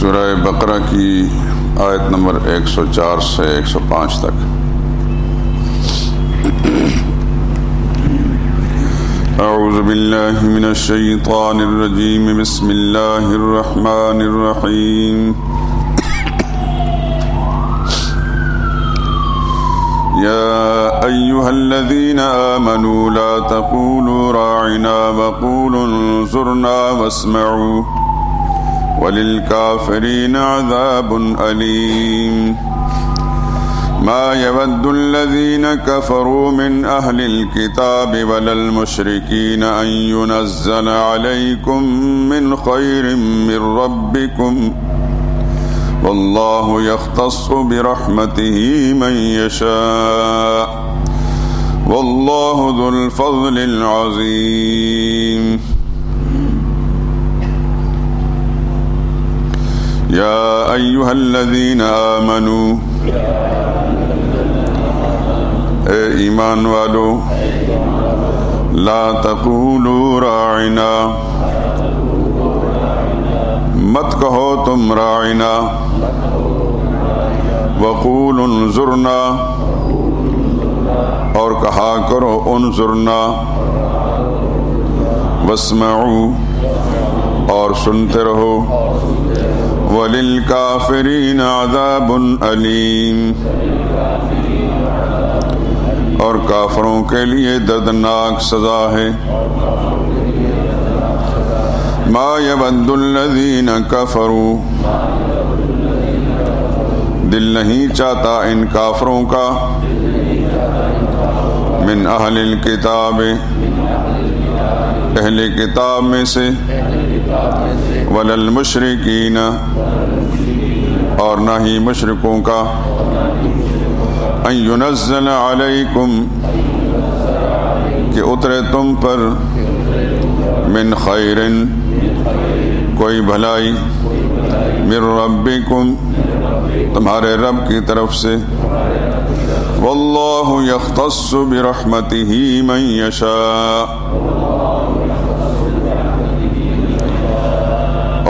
سورہ بقرہ کی آیت نمبر 104 سے 105 تک۔ اعوذ باللہ من الشیطان الرجیم، بسم اللہ الرحمن الرحیم۔ يا أيها الذين آمنوا لا تقولوا راعنا وقولوا انظرنا واسمعوا وللكافرين عذاب أليم ما يود الذين كفروا من أهل الكتاب ولا المشركين أن ينزل عليكم من خير من ربكم والله يختص برحمته من يشاء والله ذو الفضل العظيم يا أيها الذين آمنوا اے ایمان والو، لا تقولوا راعنا، مت کہو تم راعنا، وقولوا انظرنا، اور کہا کرو انظرنا، واسمعوا، اور سنتے رہو، وَلِلْكَافِرِينَ عَذَابٌ أَلِيمٌ، اور کافروں کے لیے دردناک سزا ہے۔ مَا يَوَدُّ الَّذِينَ كَفَرُوا، دل نہیں چاہتا ان کافروں کا، من اہل الکتاب، اہل کتاب میں سے، ولا المشرکین، اور نہ ہی مشرکوں کا، ان ینزل علیکم، کہ اترے تم پر، من خیر، کوئی بھلائی، من ربکم، تمہارے رب کی طرف سے، واللہ یختص برحمتہ من یشاء،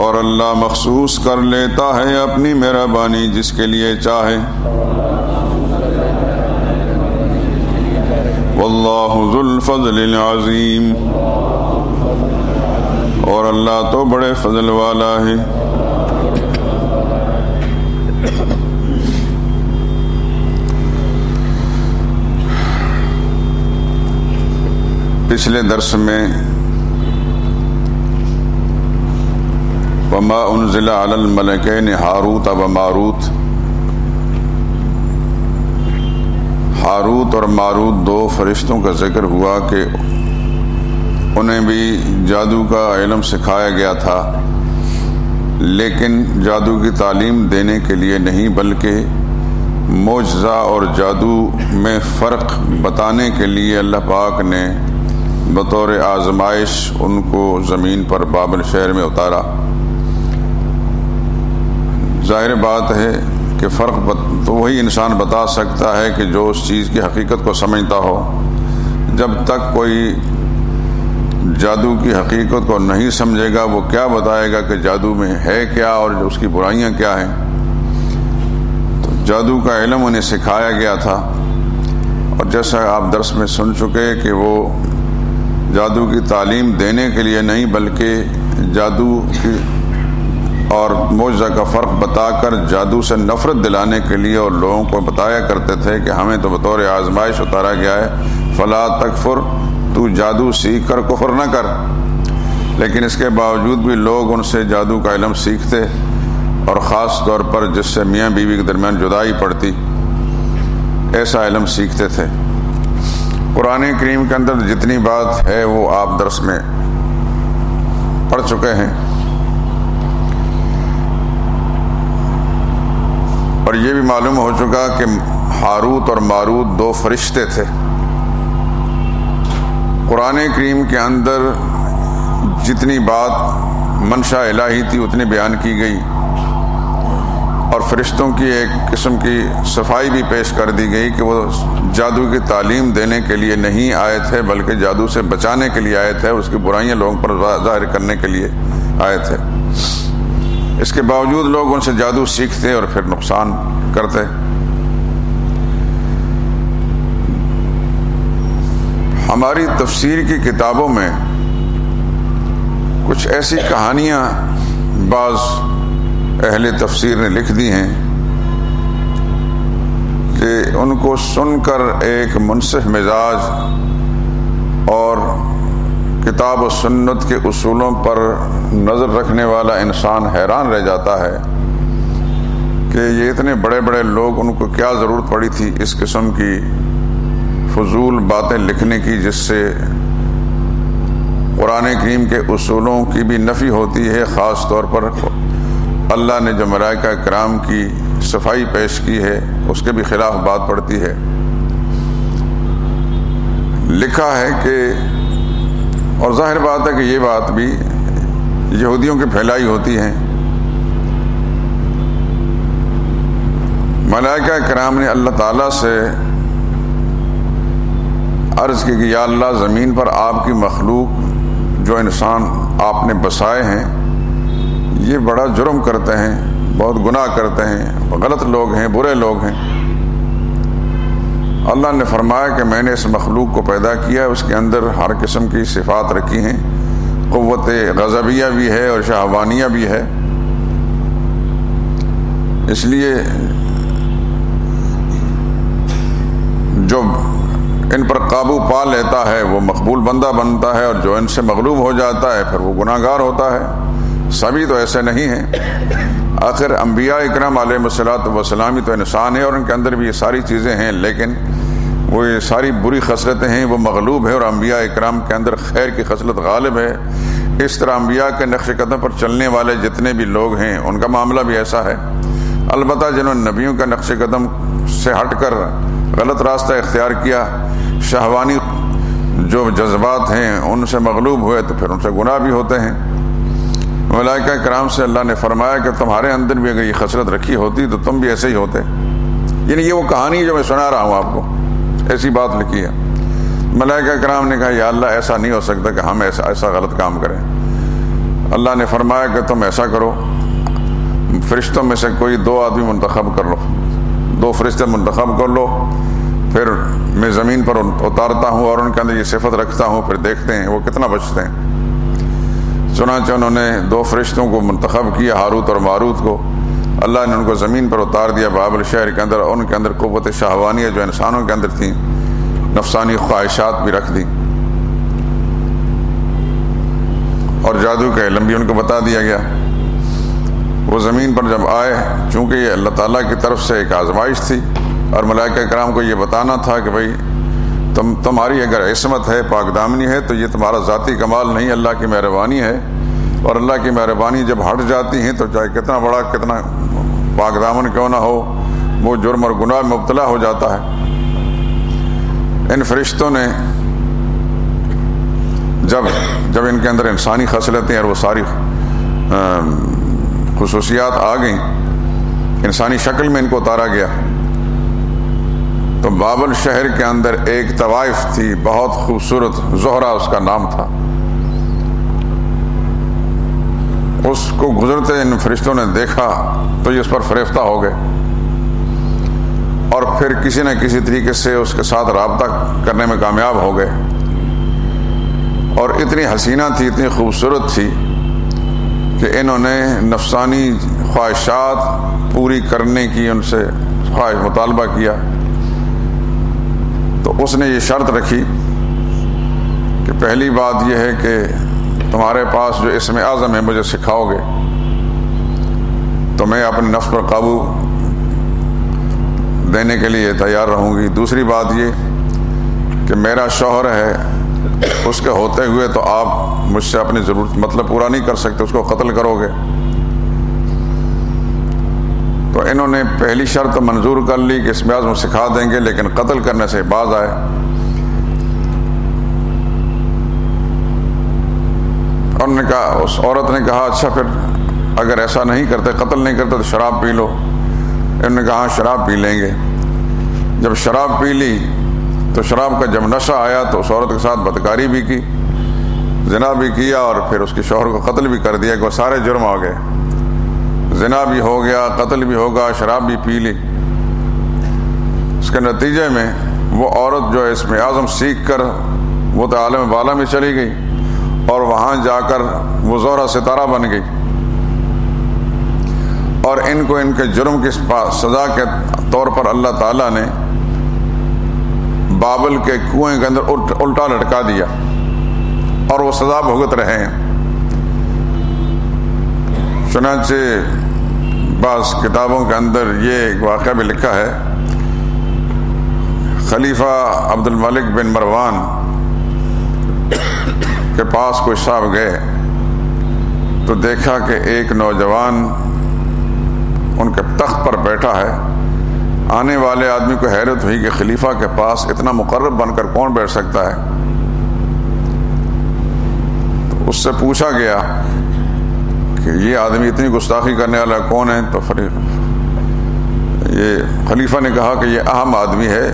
اور اللہ مخصوص کر لیتا ہے اپنی مہربانی جس کے لیے چاہے، واللہ ذو الفضل العظیم، اور اللہ تو بڑے فضل والا ہے۔ پچھلے درس میں وما انزل علی الملکین ہاروت و ماروت، ہاروت اور ماروت دو فرشتوں کا ذکر ہوا کہ انہیں بھی جادو کا علم سکھایا گیا تھا، لیکن جادو کی تعلیم دینے کے لیے نہیں، بلکہ معجزہ اور جادو میں فرق بتانے کے لیے اللہ پاک نے بطور آزمائش ان کو زمین پر بابل شہر میں اتارا۔ ظاہر بات ہے کہ فرق تو وہی انسان بتا سکتا ہے کہ جو اس چیز کی حقیقت کو سمجھتا ہو۔ جب تک کوئی جادو کی حقیقت کو نہیں سمجھے گا، وہ کیا بتائے گا کہ جادو میں ہے کیا اور اس کی برائیاں کیا ہیں۔ تو جادو کا علم انہیں سکھایا گیا تھا، اور جیسا آپ درس میں سن چکے کہ وہ جادو کی تعلیم دینے کے لیے نہیں، بلکہ جادو کی اور معجزہ کا فرق بتا کر جادو سے نفرت دلانے کے لیے اور لوگوں کو بتایا کرتے تھے کہ ہمیں تو بطور آزمائش اتارا گیا ہے، فلا تکفر، تو جادو سیکھ کر کفر نہ کر۔ لیکن اس کے باوجود بھی لوگ ان سے جادو کا علم سیکھتے، اور خاص طور پر جس سے میاں بیوی کے درمیان جدائی پڑتی، ایسا علم سیکھتے تھے۔ قرآن کریم کے اندر جتنی بات ہے وہ آپ درس میں پڑھ چکے ہیں، اور یہ بھی معلوم ہو چکا کہ ہاروت اور ماروت دو فرشتے تھے۔ قرآن کریم کے اندر جتنی بات منشا الہی تھی اتنی بیان کی گئی، اور فرشتوں کی ایک قسم کی صفائی بھی پیش کر دی گئی کہ وہ جادو کی تعلیم دینے کے لیے نہیں آئے تھے، بلکہ جادو سے بچانے کے لیے آئے تھے، اس کی برائیاں لوگوں پر ظاہر کرنے کے لیے آئے تھے۔ اس کے باوجود لوگ ان سے جادو سیکھتے اور پھر نقصان کرتے۔ ہماری تفسیر کی کتابوں میں کچھ ایسی کہانیاں بعض اہل تفسیر نے لکھ دی ہیں کہ ان کو سن کر ایک منصف مزاج اور کتاب و سنت کے اصولوں پر نظر رکھنے والا انسان حیران رہ جاتا ہے کہ یہ اتنے بڑے بڑے لوگ، ان کو کیا ضرورت پڑی تھی اس قسم کی فضول باتیں لکھنے کی، جس سے قرآن کریم کے اصولوں کی بھی نفی ہوتی ہے۔ خاص طور پر اللہ نے جو ملائکہ کرام کی صفائی پیش کی ہے اس کے بھی خلاف بات پڑتی ہے۔ لکھا ہے کہ، اور ظاہر بات ہے کہ یہ بات بھی یہودیوں کی پھیلائی ہوتی ہے، ملائکہ کرام نے اللہ تعالیٰ سے عرض کی کہ یا اللہ، زمین پر آپ کی مخلوق جو انسان آپ نے بسائے ہیں یہ بڑا جرم کرتے ہیں، بہت گناہ کرتے ہیں، غلط لوگ ہیں، برے لوگ ہیں۔ اللہ نے فرمایا کہ میں نے اس مخلوق کو پیدا کیا ہے، اس کے اندر ہر قسم کی صفات رکھی ہیں، قوت غضبیہ بھی ہے اور شہوانیہ بھی ہے، اس لیے جو ان پر قابو پا لیتا ہے وہ مقبول بندہ بنتا ہے، اور جو ان سے مغلوب ہو جاتا ہے پھر وہ گناہ گار ہوتا ہے۔ سبھی تو ایسے نہیں ہیں، آخر انبیاء اکرام علیہ الصلوۃ والسلام تو انسان ہیں اور ان کے اندر بھی یہ ساری چیزیں ہیں، لیکن وہ یہ ساری بری خصلتیں ہیں، وہ مغلوب ہے، اور انبیاء اکرام کے اندر خیر کی خصلت غالب ہے۔ اس طرح انبیاء کے نقش قدم پر چلنے والے جتنے بھی لوگ ہیں ان کا معاملہ بھی ایسا ہے۔ البتہ جنہوں نے نبیوں کا نقش قدم سے ہٹ کر غلط راستہ اختیار کیا، شہوانی جو جذبات ہیں ان سے مغلوب ہوئے، تو پھر ان سے گناہ بھی ہوتے ہیں۔ ملائکہ کرام سے اللہ نے فرمایا کہ تمہارے اندر بھی اگر یہ خصلت رکھی ہوتی تو تم بھی ایسے ہی ہوتے۔ یعنی یہ وہ کہانی جو میں سنا رہا ہوں آپ کو، ایسی بات لکھی ہے۔ ملائکہ کرام نے کہا یا اللہ، ایسا نہیں ہو سکتا کہ ہم ایسا غلط کام کریں۔ اللہ نے فرمایا کہ تم ایسا کرو، فرشتوں میں سے کوئی 2 آدمی منتخب کر لو، 2 فرشتے منتخب کر لو، پھر میں زمین پر اتارتا ہوں اور ان کے اندر یہ صفت رکھتا ہوں، پھر دیکھتے ہیں وہ کتنا بچتے ہیں۔ چنانچہ انہوں نے 2 فرشتوں کو منتخب کیا، ہاروت اور ماروت کو۔ اللہ نے ان کو زمین پر اتار دیا بابل شہر کے اندر، اور ان کے اندر قوت شہوانیہ جو انسانوں کے اندر تھیں، نفسانی خواہشات بھی رکھ دیں، اور جادو کا علم بھی ان کو بتا دیا گیا۔ وہ زمین پر جب آئے، چونکہ یہ اللہ تعالیٰ کی طرف سے ایک آزمائش تھی، اور ملائکہ کرام کو یہ بتانا تھا کہ بھائی تمہاری اگر عصمت ہے، پاک دامنی ہے، تو یہ تمہارا ذاتی کمال نہیں، اللہ کی مہربانی ہے، اور اللہ کی مہربانی جب ہٹ جاتی ہیں تو چاہے کتنا بڑا کتنا پاک دامن کیوں نہ ہو، وہ جرم اور گناہ میں مبتلا ہو جاتا ہے۔ ان فرشتوں نے جب ان کے اندر انسانی خصلتیں اور وہ ساری خصوصیات آ گئیں، انسانی شکل میں ان کو اتارا گیا، تو بابل شہر کے اندر ایک طوائف تھی بہت خوبصورت، زہرہ اس کا نام تھا۔ اس کو گزرتے ان فرشتوں نے دیکھا تو یہ اس پر فریفتہ ہو گئے، اور پھر کسی نہ کسی طریقے سے اس کے ساتھ رابطہ کرنے میں کامیاب ہو گئے، اور اتنی حسینہ تھی، اتنی خوبصورت تھی کہ انہوں نے نفسانی خواہشات پوری کرنے کی ان سے خواہش مطالبہ کیا۔ تو اس نے یہ شرط رکھی کہ پہلی بات یہ ہے کہ تمہارے پاس جو اسم اعظم ہے مجھے سکھاؤ گے تو میں اپنے نفس پر قابو دینے کے لیے تیار رہوں گی۔ دوسری بات یہ کہ میرا شوہر ہے، اس کے ہوتے ہوئے تو آپ مجھ سے اپنی ضرورت مطلب پورا نہیں کر سکتے، اس کو قتل کرو گے۔ تو انہوں نے پہلی شرط منظور کر لی کہ اسم اعظم سکھا دیں گے، لیکن قتل کرنے سے باز آئے۔ انہوں نے کہا، اس عورت نے کہا اچھا پھر اگر ایسا نہیں کرتے، قتل نہیں کرتے تو شراب پی لو۔ انہوں نے کہا ہاں شراب پی لیں گے۔ جب شراب پی لی تو شراب کا جب نشہ آیا تو اس عورت کے ساتھ بدکاری بھی کی، زنا بھی کیا، اور پھر اس کے شوہر کو قتل بھی کر دیا کہ وہ سارے جرم آ گئے۔ زنا بھی ہو گیا، قتل بھی ہوگا، شراب بھی پی لی، اس کے نتیجے میں وہ عورت جو ہے اسم اعظم سیکھ کر وہ تو عالم بالا میں چلی گئی اور وہاں جا کر وہ زہرہ ستارہ بن گئی، اور ان کو ان کے جرم کی سزا کے طور پر اللہ تعالیٰ نے بابل کے کنویں کے اندر الٹا لٹکا دیا اور وہ سزا بھگت رہے ہیں۔ چنانچہ بعض کتابوں کے اندر یہ ایک واقعہ بھی لکھا ہے، خلیفہ عبد الملک بن مروان کے پاس کوئی صاحب گئے تو دیکھا کہ ایک نوجوان ان کے تخت پر بیٹھا ہے۔ آنے والے آدمی کو حیرت ہوئی کہ خلیفہ کے پاس اتنا مقرب بن کر کون بیٹھ سکتا ہے، تو اس سے پوچھا گیا کہ یہ آدمی اتنی گستاخی کرنے والا کون ہے، تو یہ خلیفہ نے کہا کہ یہ اہم آدمی ہے،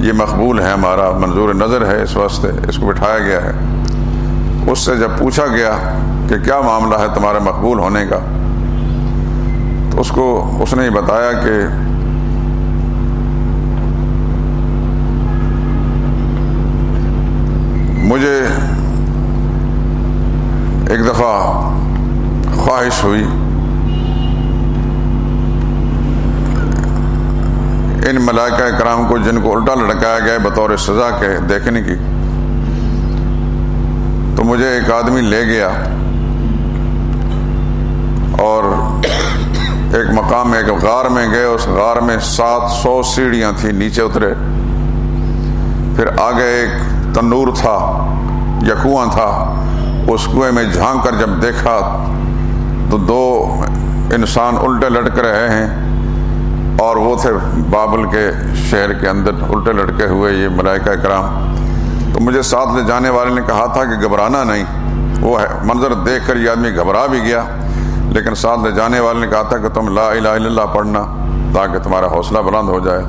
یہ مقبول ہے، ہمارا منظور نظر ہے، اس واسطے اس کو بٹھایا گیا ہے۔ اس سے جب پوچھا گیا کہ کیا معاملہ ہے تمہارے مقبول ہونے کا، تو اس نے یہ بتایا کہ مجھے ایک دفعہ خواہش ہوئی ان ملائکہ کرام کو جن کو الٹا لٹکایا گیا بطور سزا کے دیکھنے کی، تو مجھے ایک آدمی لے گیا اور ایک مقام میں ایک غار میں گئے، اس غار میں 700 سیڑھیاں تھیں، نیچے اترے، پھر آگے ایک تنور تھا یا کنواں تھا، اس کنویں میں جھانک کر جب دیکھا تو 2 انسان الٹے لٹک رہے ہیں، اور وہ تھے بابل کے شہر کے اندر الٹے لٹکے ہوئے یہ ملائکہ کرام۔ تو مجھے ساتھ لے جانے والے نے کہا تھا کہ گھبرانا نہیں، وہ منظر دیکھ کر یہ آدمی گھبرا بھی گیا، لیکن ساتھ لے جانے والے نے کہا تھا کہ تم لا الہ الا اللہ پڑھنا تاکہ تمہارا حوصلہ بلند ہو جائے۔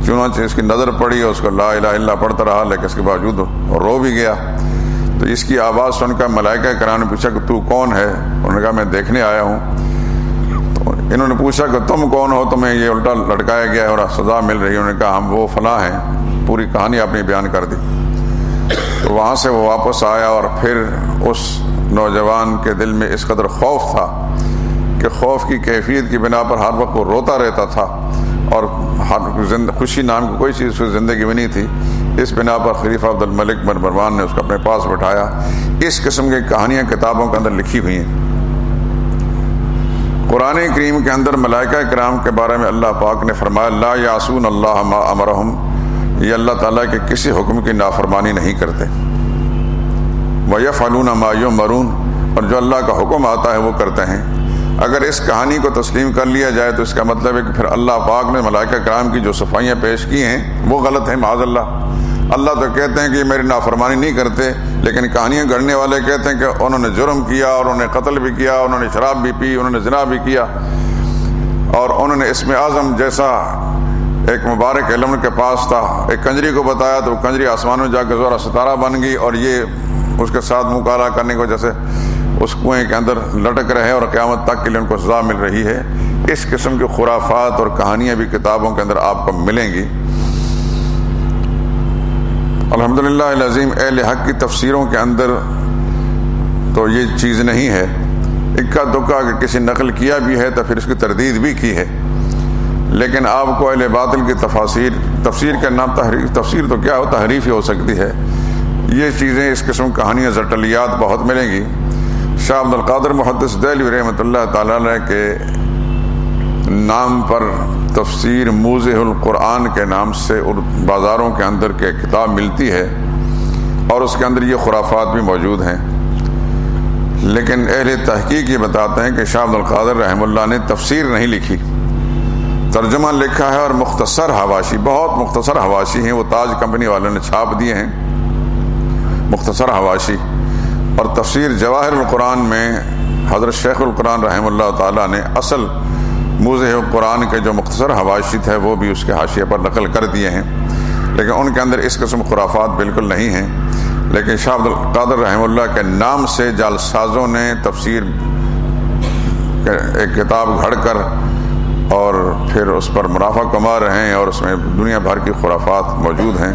چنانچہ اس کی نظر پڑی اور اس کو لا الہ الا اللہ پڑھتا رہا، لیکن اس کے باوجود رو بھی گیا۔ تو اس کی آواز سن کر ملائکہ کرام نے پوچھا کہ تو کون ہے؟ انہوں نے کہا میں دیکھنے آیا ہوں۔ تو انہوں نے پوچھا کہ تم کون ہو، تمہیں یہ الٹا لٹکایا گیا ہے اور سزا مل رہی ہے؟ انہوں نے کہا ہم وہ فلاں ہیں، پوری کہانی اپنی بیان کر دی۔ تو وہاں سے وہ واپس آیا اور پھر اس نوجوان کے دل میں اس قدر خوف تھا کہ خوف کی کیفیت کی بنا پر ہر وقت وہ روتا رہتا تھا، اور خوشی نام کی کوئی چیز اس کی زندگی میں نہیں تھی۔ اس بنا پر خلیفہ عبد الملک بن مروان نے اس کو اپنے پاس بٹھایا۔ اس قسم کی کہانیاں کتابوں کے اندر لکھی ہوئی ہیں۔ قرآن کریم کے اندر ملائکہ کرام کے بارے میں اللہ پاک نے فرمایا لا یعصون اللہ ما امرہم، یہ اللہ تعالیٰ کے کسی حکم کی نافرمانی نہیں کرتے۔ وَيَفْعَلُونَ مَا يُؤْمَرُونَ، اور جو اللہ کا حکم آتا ہے وہ کرتے ہیں۔ اگر اس کہانی کو تسلیم کر لیا جائے تو اس کا مطلب ہے کہ پھر اللہ پاک نے ملائکہ کرام کی جو صفائیاں پیش کی ہیں وہ غلط ہیں، معاذ اللہ۔ اللہ تو کہتے ہیں کہ میری نافرمانی نہیں کرتے، لیکن کہانیاں گڑھنے والے کہتے ہیں کہ انہوں نے جرم کیا، اور انہوں نے قتل بھی کیا، انہوں نے شراب بھی پی، انہوں نے زنا بھی کیا، اور انہوں نے اسم اعظم جیسا ایک مبارک علم کے پاس تھا، ایک کنجری کو بتایا تو وہ کنجری آسمان میں جا کے زہرہ ستارہ بن گئی، اور یہ اس کے ساتھ مکالہ کرنے کی وجہ سے اس کنویں کے اندر لٹک رہے اور قیامت تک کے لیے ان کو سزا مل رہی ہے۔ اس قسم کی خرافات اور کہانیاں بھی کتابوں کے اندر آپ کو ملیں گی۔ الحمدللہ العظیم اہل حق کی تفسیروں کے اندر تو یہ چیز نہیں ہے، اکا دکا کہ کسی نقل کیا بھی ہے تو پھر اس کی تردید بھی کی ہے، لیکن آپ کو اہل باطل کی تفسیر کا نام تفسیر تو کیا ہو، تحریف ہی ہو سکتی ہے۔ یہ چیزیں اس قسم کہانیاں زٹلیات بہت ملیں گی۔ شاہ عبد القادر محدث دہلوی رحمۃ اللہ تعالی علیہ کے نام پر تفسیر موضح القرآن کے نام سے بازاروں کے اندر کے کتاب ملتی ہے، اور اس کے اندر یہ خرافات بھی موجود ہیں، لیکن اہل تحقیق یہ بتاتے ہیں کہ شاہ عبد القادر رحمہ اللہ نے تفسیر نہیں لکھی، ترجمہ لکھا ہے، اور مختصر حواشی، بہت مختصر حواشی ہیں، وہ تاج کمپنی والوں نے چھاپ دیے ہیں مختصر حواشی۔ اور تفسیر جواہر القرآن میں حضرت شیخ القرآن رحمہ اللہ تعالیٰ نے اصل موضح القرآن کے جو مختصر حواشی تھے وہ بھی اس کے حاشیے پر نقل کر دیے ہیں، لیکن ان کے اندر اس قسم خرافات بالکل نہیں ہیں۔ لیکن شاہ عبد القادر رحمہ اللہ کے نام سے جعل سازوں نے تفسیر ایک کتاب گھڑ کر اور پھر اس پر منافع کما رہے ہیں اور اس میں دنیا بھر کی خرافات موجود ہیں،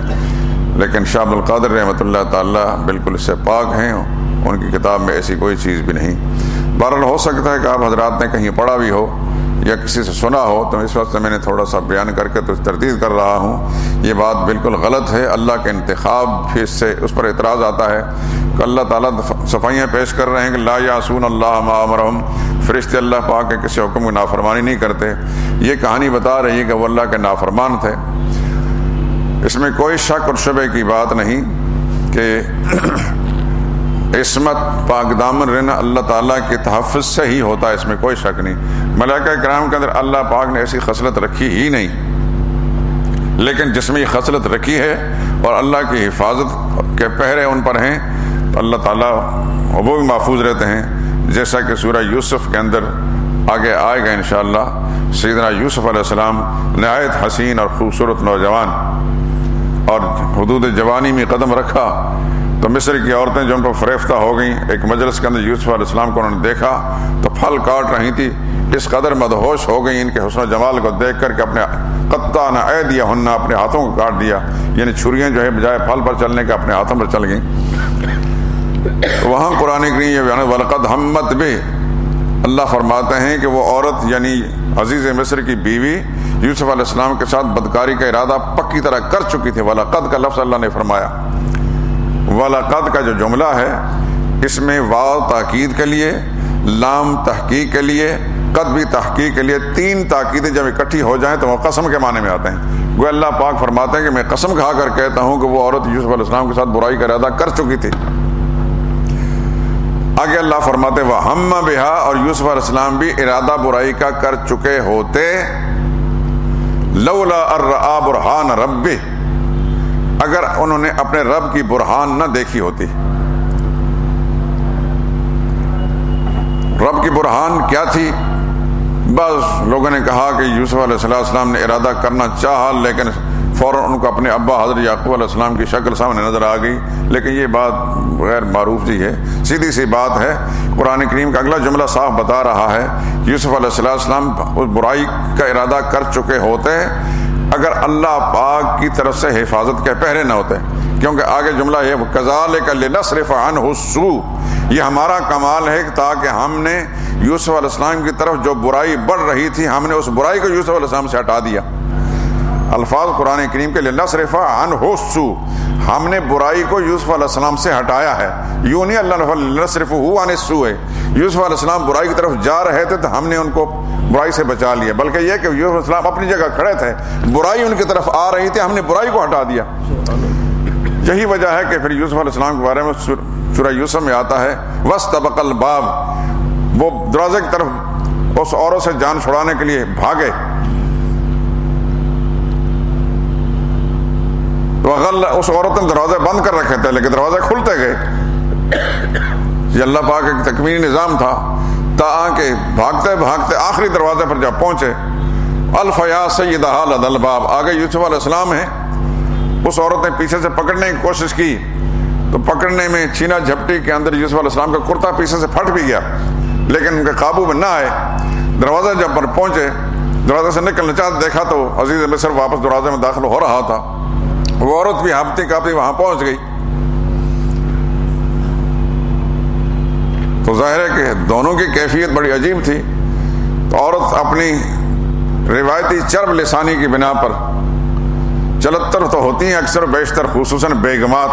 لیکن شاہ عبد القادر رحمۃ اللہ تعالیٰ بالکل اس سے پاک ہیں، ان کی کتاب میں ایسی کوئی چیز بھی نہیں۔ بہرحال ہو سکتا ہے کہ آپ حضرات نے کہیں پڑھا بھی ہو یا کسی سے سنا ہو، تو اس وقت میں نے تھوڑا سا بیان کر کے تو تردید کر رہا ہوں۔ یہ بات بالکل غلط ہے، اللہ کے انتخاب پھر اس پر اعتراض آتا ہے کہ اللہ تعالیٰ صفائیاں پیش کر رہے ہیں کہ لا یعصون اللہ ما امرہم، فرشتے اللہ پاک کے کسی حکم کی نافرمانی نہیں کرتے۔ یہ کہانی بتا رہی ہے کہ وہ اللہ کے نافرمان تھے۔ اس میں کوئی شک اور شبہ کی بات نہیں کہ عصمت پاک دامن رہنا اللہ تعالیٰ کے تحفظ سے ہی ہوتا ہے، اس میں کوئی شک نہیں۔ ملائکہ کرام کے اندر اللہ پاک نے ایسی خصلت رکھی ہی نہیں، لیکن جس میں یہ خصلت رکھی ہے اور اللہ کی حفاظت کے پہرے ان پر ہیں تو اللہ تعالیٰ وہ بھی محفوظ رہتے ہیں، جیسا کہ سورہ یوسف کے اندر آگے آئے گا انشاءاللہ۔ سیدنا یوسف علیہ السلام نہایت حسین اور خوبصورت نوجوان، اور حدود جوانی میں قدم رکھا تو مصر کی عورتیں جو ان پر فریفتہ ہو گئیں، ایک مجلس کے اندر یوسف علیہ السلام کو انہوں نے دیکھا تو پھل کاٹ رہی تھی، اس قدر مدہوش ہو گئی ان کے حسن و جمال کو دیکھ کر کے اپنے قطعن ایدیہن، اپنے ہاتھوں کو کاٹ دیا، یعنی چھریاں جو ہے بجائے پھل پر چلنے کے اپنے ہاتھوں پر چل گئیں۔ وہاں قرآن کریم یہ بیان وَلَقَدْ ہَمَّتْ بِهِ، اللہ فرماتے ہیں کہ وہ عورت یعنی عزیز مصر کی بیوی یوسف علیہ السلام کے ساتھ بدکاری کا ارادہ پکی طرح کر چکی تھی۔ وَلَقَدْ کا لفظ اللہ نے فرمایا، وَلَقَدْ کا جو جملہ ہے اس میں واو تاکید کے لیے، لام تحقیق کے لیے، قد بھی تحقیق کے لیے، تین تاکیدیں جب اکٹھی ہو جائیں تو وہ قسم کے معنی میں آتے ہیں۔ وہ اللہ پاک فرماتے ہیں کہ میں قسم کھا کر کہتا ہوں کہ وہ عورت یوسف علیہ السلام کے ساتھ برائی کا ارادہ کر چکی تھی۔ آگے اللہ فرماتے وَهَمَّ بِهَا، اور یوسف علیہ السلام بھی ارادہ برائی کا کر چکے ہوتے، لولا الرآ برہان ربہ، اگر انہوں نے اپنے رب کی برہان نہ دیکھی ہوتی۔ رب کی برہان کیا تھی؟ بس لوگوں نے کہا کہ یوسف علیہ السلام نے ارادہ کرنا چاہا، لیکن فوراً ان کو اپنے ابا حضرت یعقوب علیہ السلام کی شکل سامنے نظر آ گئی، لیکن یہ بات غیر معروف جی ہے، سیدھی سی بات ہے۔ قرآن کریم کا اگلا جملہ صاف بتا رہا ہے یوسف علیہ السلام اس برائی کا ارادہ کر چکے ہوتے اگر اللہ پاک کی طرف سے حفاظت کے پہرے نہ ہوتے، کیونکہ آگے جملہ یہ وَكَذَلِكَ لِنَصْرِفَ عَنْهُ السُّوءَ، یہ ہمارا کمال ہے تاکہ ہم نے یوسف علیہ السلام کی طرف جو برائی بڑھ رہی تھی ہم نے اس برائی کو یوسف علیہ السلام سے ہٹا دیا۔ الفاظ قرآن کریم کے لِنَصْرِفَ عَنْهُ السُّوءَ، ہم نے برائی کو یوسف علیہ السلام سے ہٹایا ہے۔ یوں نہیں اللہ نے لِنَصْرِفَهُ عَنِ السُّوءِ، یوسف علیہ السلام برائی کی طرف جا رہے تھے تو ہم نے ان کو برائی سے بچا لیا، بلکہ یہ کہ یوسف علیہ السلام اپنی جگہ کھڑے تھے، برائی ان کی طرف آ رہی تھی، ہم نے برائی کو ہٹا دیا۔ یہی وجہ ہے کہ پھر یوسف علیہ السلام کے بارے میں سورہ یوسف میں آتا ہے وَاسْتَبَقَ الْبَابَ، وہ دروازے کی طرف اس عورت سے جان چھڑانے کے لیے بھاگے، اس عورت نے دروازے بند کر رکھے تھے لیکن دروازے کھلتے گئے۔ یہ اللہ پاک ایک تکوینی نظام تھا، تاکہ بھاگتے بھاگتے آخری دروازے پر جب پہنچے الفیا سیدہا لدى الباب، آگے یوسف علیہ السلام ہیں، اس عورت نے پیچھے سے پکڑنے کی کوشش کی تو پکڑنے میں چھینا جھپٹی کے اندر یوسف علیہ السلام کا کرتا پیچھے سے پھٹ بھی گیا، لیکن ان کے قابو میں نہ آئے۔ دروازے جب پر پہنچے، دروازے سے نکلنا چاہتے، دیکھا تو عزیز مصر واپس دروازے میں داخل ہو رہا تھا، وہ عورت بھی ہانپتی کانپتی وہاں پہنچ گئی۔ تو ظاہر ہے کہ دونوں کی کیفیت بڑی عجیب تھی۔ تو عورت اپنی روایتی چرب لسانی کی بنا پر چلتر تو ہوتی ہیں اکثر بیشتر، خصوصاً بیگمات،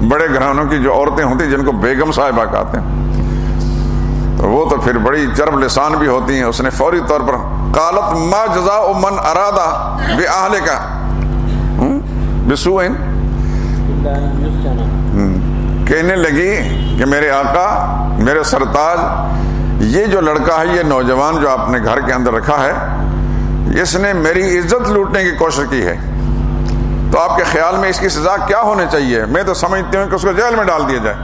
بڑے گھرانوں کی جو عورتیں ہوتی جن کو بیگم صاحبہ کہتے ہیں، تو وہ تو پھر بڑی چرب لسان بھی ہوتی ہیں۔ اس نے فوری طور پر قالت ما جزاء من اراد باہلک بسوء، کہنے لگی کہ میرے آقا، میرے سرتاج، یہ جو لڑکا ہے، یہ نوجوان جو آپ نے گھر کے اندر رکھا ہے، اس نے میری عزت لوٹنے کی کوشش کی ہے، تو آپ کے خیال میں اس کی سزا کیا ہونے چاہیے؟ میں تو سمجھتی ہوں کہ اس کو جیل میں ڈال دیا جائے۔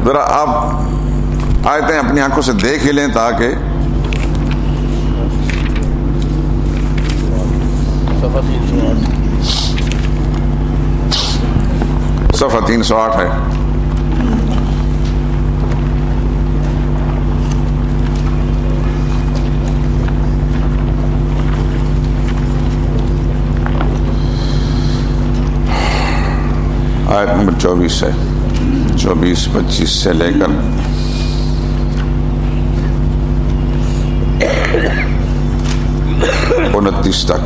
ذرا آپ آیتیں اپنی آنکھوں سے دیکھ ہی لیں تاکہ صفحہ 308 ہے۔ 24 ہے، 24-25 سے لے کر 29 تک،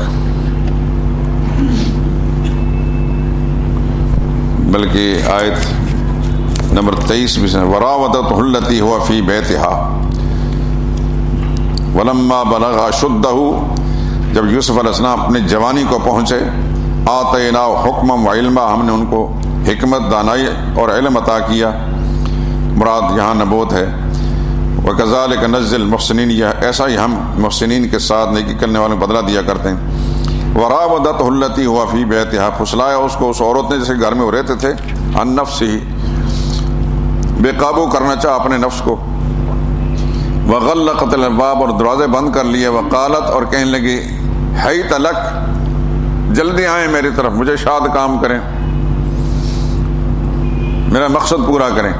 بلکہ آیت نمبر 23 بھی ہے، وراودته التي هو في بيتها ولما بلغ اشدہ، جب یوسف علیہ السلام اپنی جوانی کو پہنچے، آتیناہ حکما و علما، ہم نے ان کو حکمت، دانائی اور علم عطا کیا، مراد یہاں نبوت ہے، وکذالک نجزی المحسنین، یہ ایسا ہی ہم محسنین کے ساتھ نیکی کرنے والوں کو بدلہ دیا کرتے ہیں۔ وراودته التي هو في بيتها، پھسلایا اس کو اس عورت نے جسے گھر میں وہ رہتے تھے، عن نفسہ، بے قابو کرنا چاہا اپنے نفس کو، وغلقت الابواب، اور دروازے بند کر لیے، وقالت، اور کہنے لگی، حیت لک، جلدی آئیں میری طرف، مجھے شاد کام کریں، میرا مقصد پورا کریں۔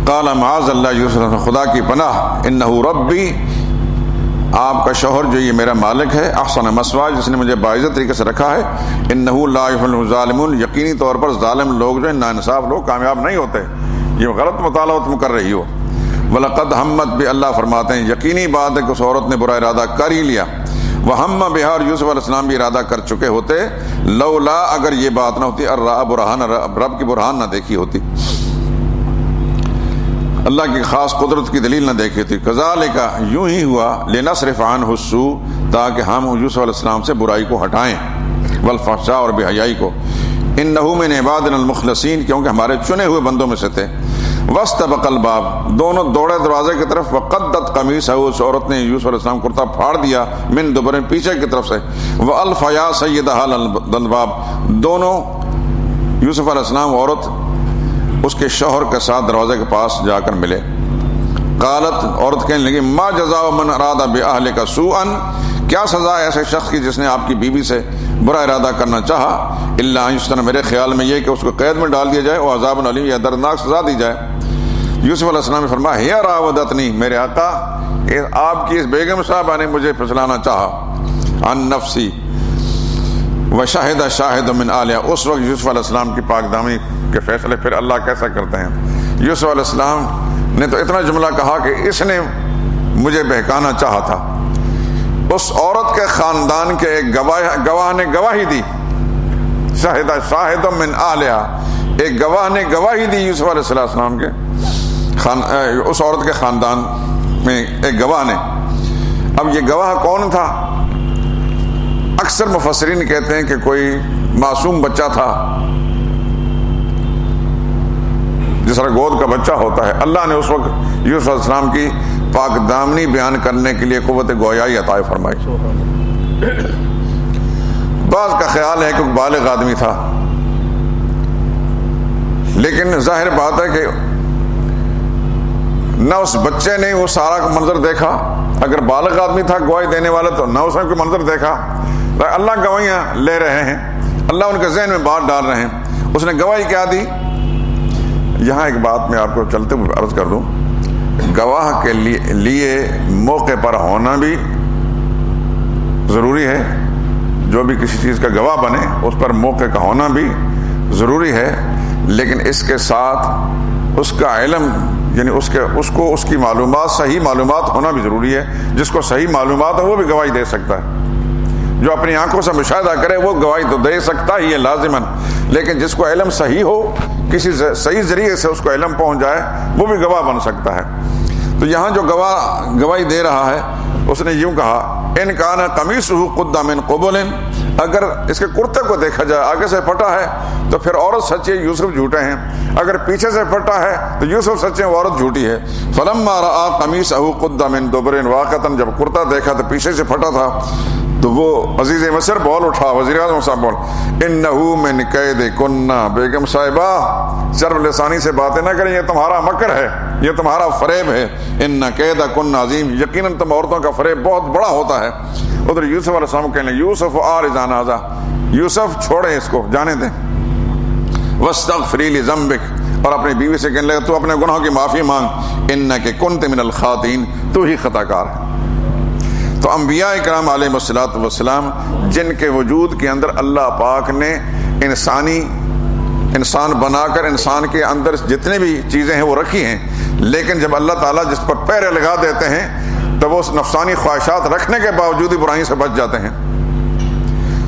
قال معاذ اللہ، یوسف، خدا کی پناہ، انہ ربی، آپ کا شوہر جو یہ میرا مالک ہے، احسن مثواہ، جس نے مجھے باعزت طریقے سے رکھا ہے، انہ لا یفلح الظالمون، یقینی طور پر ظالم لوگ جو ہیں، ناانصاف لوگ کامیاب نہیں ہوتے۔ یہ غلط مطالعہ تم کر رہی ہو۔ وَلَقَدْ ہمت بھی، اللہ فرماتے ہیں یقینی بات ہے کہ اس عورت نے برا ارادہ کر ہی لیا، وَہَمَّ بِهَا، اور یوسف علیہ السلام بھی ارادہ کر چکے ہوتے، لولا، اگر یہ بات نہ ہوتی، الرَّأَ برہان، رب کی برہان نہ دیکھی ہوتی، اللہ کی خاص قدرت کی دلیل نہ دیکھی تھی۔ کذالک، یوں ہی ہوا، لنصرف عنہ السوء، تاکہ ہم یوسف علیہ السلام سے برائی کو ہٹائیں، والفحشاء، اور بے حیائی کو، انہ من عبادنا المخلصین، کیونکہ ہمارے چنے ہوئے بندوں میں سے تھے۔ واستبق الباب، دونوں دوڑے دروازے کی طرف، وقدت قمیصہ، اس عورت نے یوسف علیہ السلام کرتا پھاڑ دیا، من دبر، پیچھے کی طرف سے، والف یا سیدہا الباب، دونوں یوسف علیہ السلام عورت اس کے شوہر کے ساتھ دروازے کے پاس جا کر ملے۔ قالت، عورت کہنے لگی، ما جزاء من اراد باہلک سوءا، کیا سزا ہے ایسے شخص کی جس نے آپ کی بیوی سے برا ارادہ کرنا چاہا، الا ان یسجن، میرے خیال میں یہ کہ اس کو قید میں ڈال دیا جائے، اور عذاب علیم، یا دردناک سزا دی جائے۔ یوسف علیہ السلام نے فرمایا، ہی راودتنی، میرے آقا، آپ کی اس بیگم صاحبہ نے مجھے پھسلانا چاہا، عن نفسی، وشہد شاہد من آلہا، اس وقت یوسف علیہ السلام کی پاک دامی کے فیصلے پھر اللہ کیسا کرتے ہیں۔ یوسف علیہ السلام نے تو اتنا جملہ کہا کہ اس نے مجھے بہکانا چاہا تھا، اس عورت کے خاندان کے ایک گواہ نے گواہی دی، شاہد شاہد من آلہا، ایک گواہ نے گواہی دی یوسف علیہ السلام کے اس عورت کے خاندان میں ایک گواہ نے۔ اب یہ گواہ کون تھا؟ اکثر مفسرین کہتے ہیں کہ کوئی معصوم بچہ تھا، جس طرح گود کا بچہ ہوتا ہے۔ اللہ نے اس وقت یوسف علیہ السلام کی پاک دامنی بیان کرنے کے لیے قوت گویائی عطا فرمائی۔ بعض کا خیال ہے کہ بالغ آدمی تھا، لیکن ظاہر بات ہے کہ نہ اس بچے نے وہ سارا منظر دیکھا، اگر بالغ آدمی تھا گواہی دینے والا تو نہ اس نے کوئی منظر دیکھا، اللہ گواہیاں لے رہے ہیں، اللہ ان کے ذہن میں بات ڈال رہے ہیں۔ اس نے گواہی کیا دی؟ یہاں ایک بات میں آپ کو چلتے ہوئے عرض کر دوں، گواہ کے لیے موقع پر ہونا بھی ضروری ہے، جو بھی کسی چیز کا گواہ بنے اس پر موقع کا ہونا بھی ضروری ہے، لیکن اس کے ساتھ اس کا علم، یعنی اس کی معلومات، صحیح معلومات ہونا بھی ضروری ہے۔ جس کو صحیح معلومات ہو وہ بھی گواہی دے سکتا ہے، جو اپنی آنکھوں سے مشاہدہ کرے وہ گواہی تو دے سکتا ہی ہے لازماً، لیکن جس کو علم صحیح ہو، کسی صحیح ذریعے سے اس کو علم پہنچ جائے، وہ بھی گواہ بن سکتا ہے۔ تو یہاں جو گواہی دے رہا ہے، اس نے یوں کہا، ان کان قمیصہ قد من قبل، اگر اس کے کرتے کو دیکھا جائے آگے سے پھٹا ہے تو پھر عورت سچی ہے، یوسف جھوٹے ہیں، اگر پیچھے سے پھٹا ہے تو یوسف سچے ہیں، عورت جھوٹی ہے۔ فلما رأى قمیصہ قد من دبر، واقعتاً جب کرتا دیکھا تو پیچھے سے پھٹا تھا، تو وہ عزیز مصر بول اٹھا، وزیر اعظم صاحب بول، انہو من کید کنہ، بیگم صاحبہ چرب لسانی سے باتیں نہ کریں، یہ تمہارا مکر ہے، یہ تمہارا فریب ہے، ان کید کن عظیم، یقیناً تم عورتوں کا فریب بہت بڑا ہوتا ہے۔ ادھر یوسف علیہ السلام کہنے لگے، یوسف اعرض عن ھذا، یوسف چھوڑیں اس کو، جانے دیں، واستغفری لذنبک، اور اپنی بیوی سے کہنے لگے تو اپنے گناہوں کی معافی مانگ، انک کنت من الخاطئین، تو ہی خطا کار ہے۔ تو انبیاء کرام علیہ الصلوۃ والسلام، جن کے وجود کے اندر اللہ پاک نے انسانی انسان بنا کر انسان کے اندر جتنے بھی چیزیں ہیں وہ رکھی ہیں، لیکن جب اللہ تعالیٰ جس پر پیر لگا دیتے ہیں تو وہ نفسانی خواہشات رکھنے کے باوجود ہی برائی سے بچ جاتے ہیں۔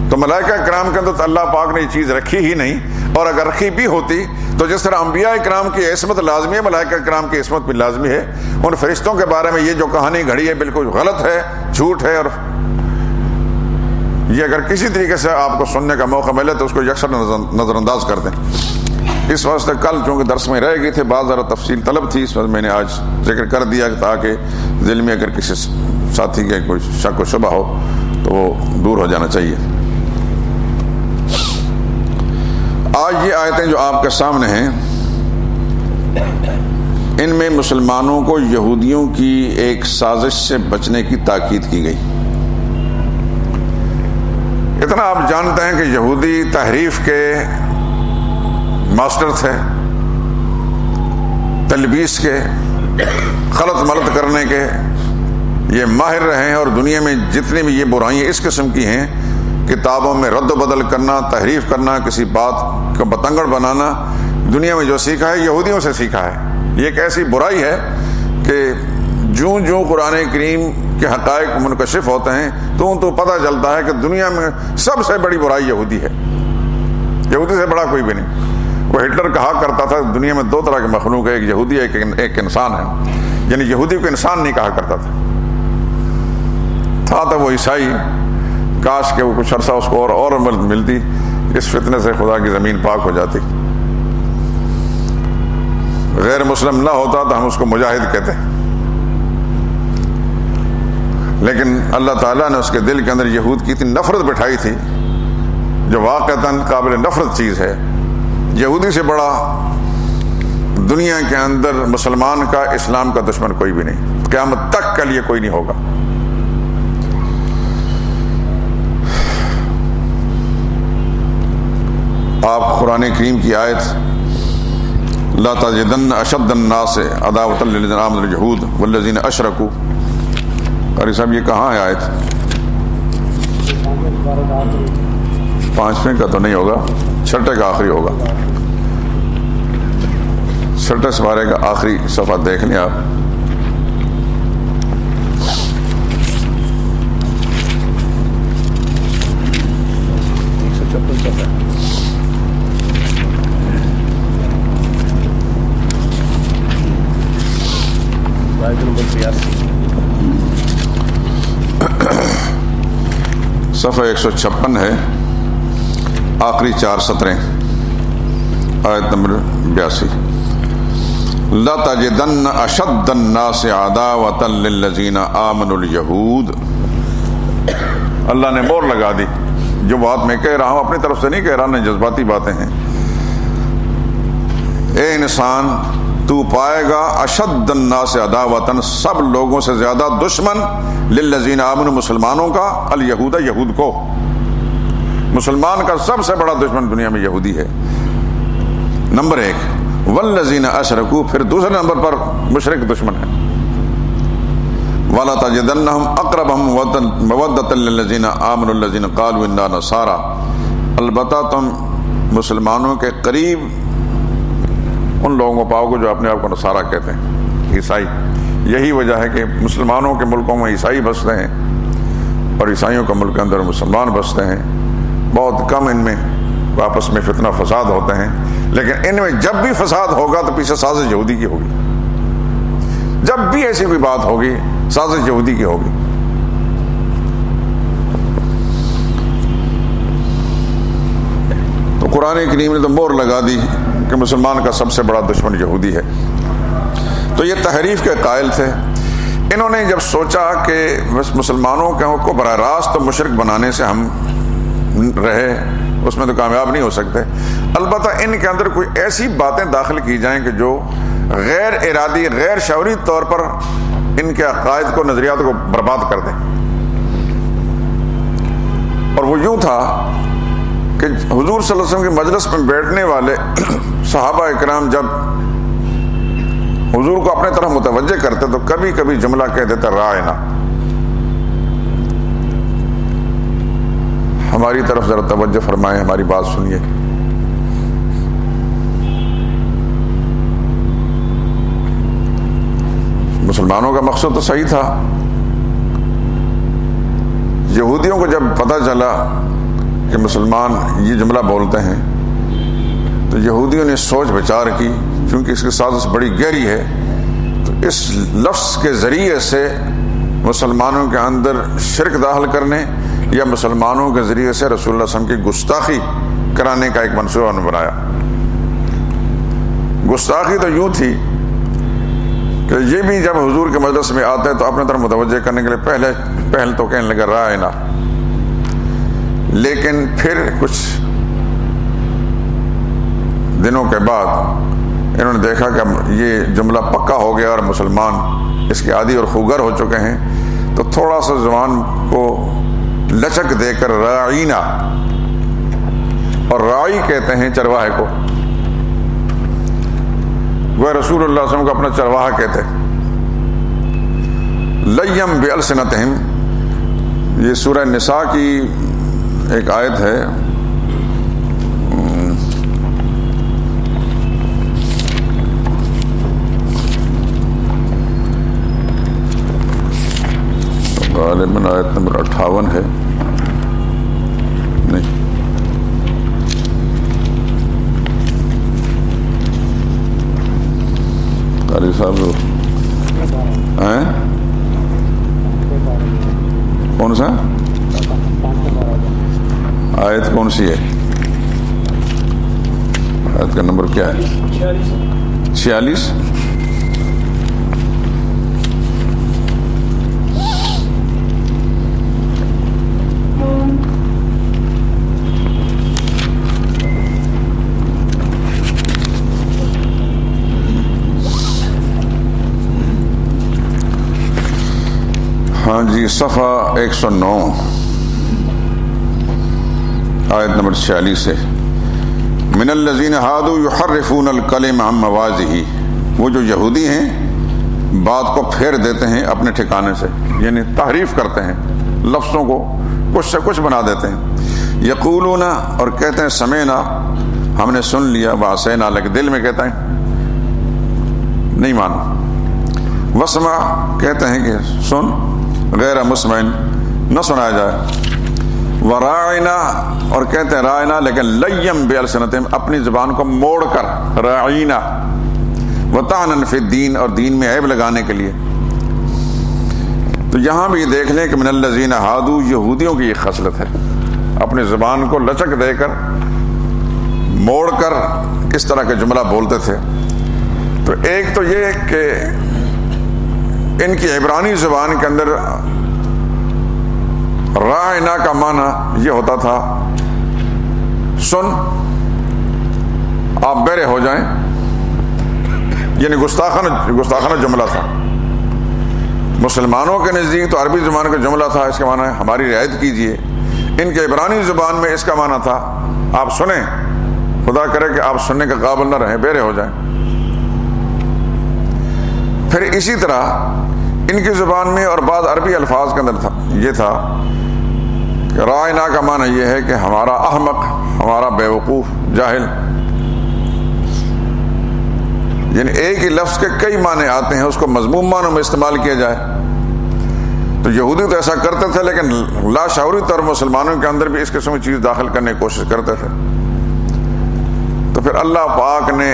تو ملائکہ کرام کے اندر تو اللہ پاک نے یہ چیز رکھی ہی نہیں، اور اگر رکھی بھی ہوتی تو جس طرح انبیاء کرام کی عصمت لازمی ہے، ملائکہ کرام کی عصمت بھی لازمی ہے۔ ان فرشتوں کے بارے میں یہ جو کہانی گھڑی ہے بالکل غلط ہے، جھوٹ ہے، اور یہ اگر کسی طریقے سے آپ کو سننے کا موقع ملے تو اس کو یکسر نظر انداز کر دیں۔ اس واسطے کل چونکہ درس میں رہ گئی تھے، بعض ذرا تفصیل طلب تھی، اس وقت میں نے آج ذکر کر دیا تاکہ دل میں اگر کسی ساتھی کے کوئی شک و شبہ ہو تو وہ دور ہو جانا چاہیے۔ آج یہ آیتیں جو آپ کے سامنے ہیں، ان میں مسلمانوں کو یہودیوں کی ایک سازش سے بچنے کی تاکید کی گئی۔ اتنا آپ جانتے ہیں کہ یہودی تحریف کے ماسٹر تھے، تلبیس کے، غلط ملط کرنے کے یہ ماہر رہے ہیں، اور دنیا میں جتنی بھی یہ برائیاں اس قسم کی ہیں، کتابوں میں رد و بدل کرنا، تحریف کرنا، کسی بات کو بتنگڑ بنانا، دنیا میں جو سیکھا ہے یہودیوں سے سیکھا ہے۔ یہ ایک ایسی برائی ہے کہ جوں جوں قرآن کریم کے حقائق منکشف ہوتے ہیں تو پتہ چلتا ہے کہ دنیا میں سب سے بڑی برائی یہودی ہے، یہودی سے بڑا کوئی بھی نہیں۔ وہ ہٹلر کہا کرتا تھا دنیا میں دو طرح کے مخلوق ہے، ایک یہودی ہے، ایک انسان ہے، یعنی یہودی کو انسان نہیں کہا کرتا تھا تو وہ عیسائی، کاش کہ وہ کچھ عرصہ اس کو اور ملتی، اس فتنے سے خدا کی زمین پاک ہو جاتی۔ غیر مسلم نہ ہوتا تو ہم اس کو مجاہد کہتے، لیکن اللہ تعالیٰ نے اس کے دل کے اندر یہود کی اتنی نفرت بٹھائی تھی جو واقعتاً قابل نفرت چیز ہے۔ یہودی سے بڑا دنیا کے اندر مسلمان کا، اسلام کا دشمن کوئی بھی نہیں، قیامت تک کے لیے کوئی نہیں ہوگا۔ آپ قرآن کریم کی آیت لا تجدن اشد الناس عداوۃ للذین آمنوا اليہود والذین اشرکوا، قاری صاحب یہ کہاں ہے آیت؟ 5ویں کا تو نہیں ہوگا، 6 کا آخری ہوگا، 6 سپارے کا آخری صفحہ دیکھ لیں آپ۔ صفحہ 156 ہے، آخری 4 سطریں، آیت نمبر 82۔ لا تجدن اشد الناس عداوۃ للذین آمنوا اليہود، اللہ نے مور لگا دی۔ جو بات میں کہہ رہا ہوں اپنی طرف سے نہیں کہہ رہا، نہیں جذباتی باتیں ہیں۔ اے انسان تو پائے گا اشد الناس عداوۃ، سب لوگوں سے زیادہ دشمن، للذین آمنوا، مسلمانوں کا، الیہود، یہود کو۔ مسلمان کا سب سے بڑا دشمن دنیا میں یہودی ہے، نمبر 1۔ والذین اشرکوا، پھر دوسرے نمبر پر مشرک دشمن ہے۔ ولا تجدنہم اقربہم مودۃ للذین آمنوا الذین قالوا انا نصارى، البتہ تم مسلمانوں کے قریب ان لوگوں کو پاؤ گے جو اپنے آپ کو نصارہ کہتے ہیں، عیسائی۔ یہی وجہ ہے کہ مسلمانوں کے ملکوں میں عیسائی بستے ہیں اور عیسائیوں کے ملک کے اندر مسلمان بستے ہیں، بہت کم ان میں آپس میں فتنہ فساد ہوتے ہیں، لیکن ان میں جب بھی فساد ہوگا تو پیچھے سازش یہودی کی ہوگی، جب بھی ایسی کوئی بات ہوگی سازش یہودی کی ہوگی۔ تو قرآن کریم نے تو مور لگا دی کہ مسلمان کا سب سے بڑا دشمن یہودی ہے۔ تو یہ تحریف کے قائل تھے، انہوں نے جب سوچا کہ مسلمانوں کو براہ راست تو مشرک بنانے سے ہم رہے، اس میں تو کامیاب نہیں ہو سکتے، البتہ ان کے اندر کوئی ایسی باتیں داخل کی جائیں کہ جو غیر ارادی، غیر شعوری طور پر ان کے عقائد کو، نظریات کو برباد کر دیں۔ اور وہ یوں تھا کہ حضور صلی اللہ علیہ وسلم کے مجلس میں بیٹھنے والے صحابہ اکرام جب حضور کو اپنے طرف متوجہ کرتے تو کبھی کبھی جملہ کہہ دیتا رائنا، ہماری طرف ذرا توجہ فرمائیں، ہماری بات سنیے۔ مسلمانوں کا مقصد تو صحیح تھا. یہودیوں کو جب پتہ چلا کہ مسلمان یہ جملہ بولتے ہیں تو یہودیوں نے سوچ بچار کی، چونکہ اس کی سازش بڑی گہری ہے، تو اس لفظ کے ذریعے سے مسلمانوں کے اندر شرک داخل کرنے یا مسلمانوں کے ذریعے سے رسول اللہ صلی اللہ علیہ وسلم کی گستاخی کرانے کا ایک منصوبہ بنایا. گستاخی تو یوں تھی کہ یہ بھی جب حضور کے مجلس میں آتے ہیں تو اپنے طرف متوجہ کرنے کے لیے پہل تو کہنے لگا رائنا، لیکن پھر کچھ دنوں کے بعد انہوں نے دیکھا کہ یہ جملہ پکا ہو گیا اور مسلمان اس کے عادی اور خوگر ہو چکے ہیں، تو تھوڑا سا زبان کو لچک دے کر راعینا، اور راعی کہتے ہیں چرواہے کو، وہ رسول اللہ صلی اللہ علیہ وسلم کو اپنا چرواہا کہتے. لیم بِأَلْسِنَتِهِمْ، یہ سورہ نساء کی ایک آیت ہے. غالباً آیت نمبر 58 ہے، نہیں قاری صاحب ہیں کون سا آیت کون سی ہے؟ آیت کا نمبر کیا ہے؟ 46. ہاں جی، صفحہ 109 آیت نمبر 46 ہے. من الذین ہادوا یحرفون الکلم عن مواضعہ، وہ جو یہودی ہیں بات کو پھیر دیتے ہیں اپنے ٹھکانے سے، یعنی تحریف کرتے ہیں، لفظوں کو کچھ سے کچھ بنا دیتے ہیں. یقولون، اور کہتے ہیں سمعنا، ہم نے سن لیا، وعصینا، لیکن دل میں کہتے ہیں نہیں مانا. واسمع، کہتے ہیں کہ سن، غیر مسمع، نہ سنایا جائے. وراعنا، اور کہتے ہیں رائنا، لیکن لیم بِأَلْسِنَتِهِمْ، اپنی زبان کو موڑ کر راعینا. وطعنا فی الدین، اور دین میں عیب لگانے کے لیے. تو یہاں بھی دیکھ لیں کہ من الذین ہادوا، یہودیوں کی یہ خصلت ہے، اپنی زبان کو لچک دے کر موڑ کر اس طرح کے جملہ بولتے تھے. تو ایک تو یہ کہ ان کی عبرانی زبان کے اندر رائنا کا معنی یہ ہوتا تھا سن، آپ بہرے ہو جائیں، یعنی گستاخانہ جملہ تھا. مسلمانوں کے نزدیک تو عربی زبان کا جملہ تھا، اس کا معنی ہے ہماری رعایت کیجیے. ان کے عبرانی زبان میں اس کا معنی تھا آپ سنیں، خدا کرے کہ آپ سننے کے قابل نہ رہیں، بہرے ہو جائیں. پھر اسی طرح ان کی زبان میں اور بعض عربی الفاظ کے اندر یہ تھا کہ رائنا کا معنی یہ ہے کہ ہمارا احمق، ہمارا بیوقوف، جاہل. یعنی ایک ہی لفظ کے کئی معنی آتے ہیں، اس کو مذموم معنوں میں استعمال کیا جائے. تو یہودی تو ایسا کرتے تھے، لیکن لاشعوری طور مسلمانوں کے اندر بھی اس قسم کی چیز داخل کرنے کی کوشش کرتے تھے. تو پھر اللہ پاک نے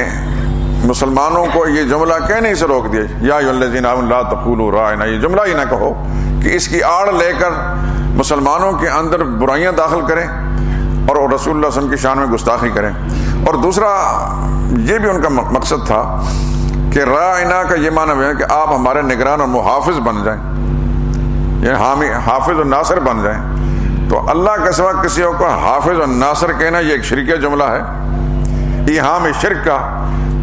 مسلمانوں کو یہ جملہ کہنے سے روک دیا، یا ایھا الذین آمنوا لا تقولوا رائنا، یہ جملہ ہی نہ کہو، کہ اس کی آڑ لے کر مسلمانوں کے اندر برائیاں داخل کریں اور رسول اللہ صلی اللہ علیہ وسلم کی شان میں گستاخی کریں. اور دوسرا یہ بھی ان کا مقصد تھا کہ رائنا کا یہ معنی ہے کہ آپ ہمارے نگران اور محافظ بن جائیں، یعنی حافظ اور ناصر بن جائیں. تو اللہ کے سوا کسی کو حافظ اور ناصر کہنا یہ ایک شرکی جملہ ہے، ایہام شرک کا.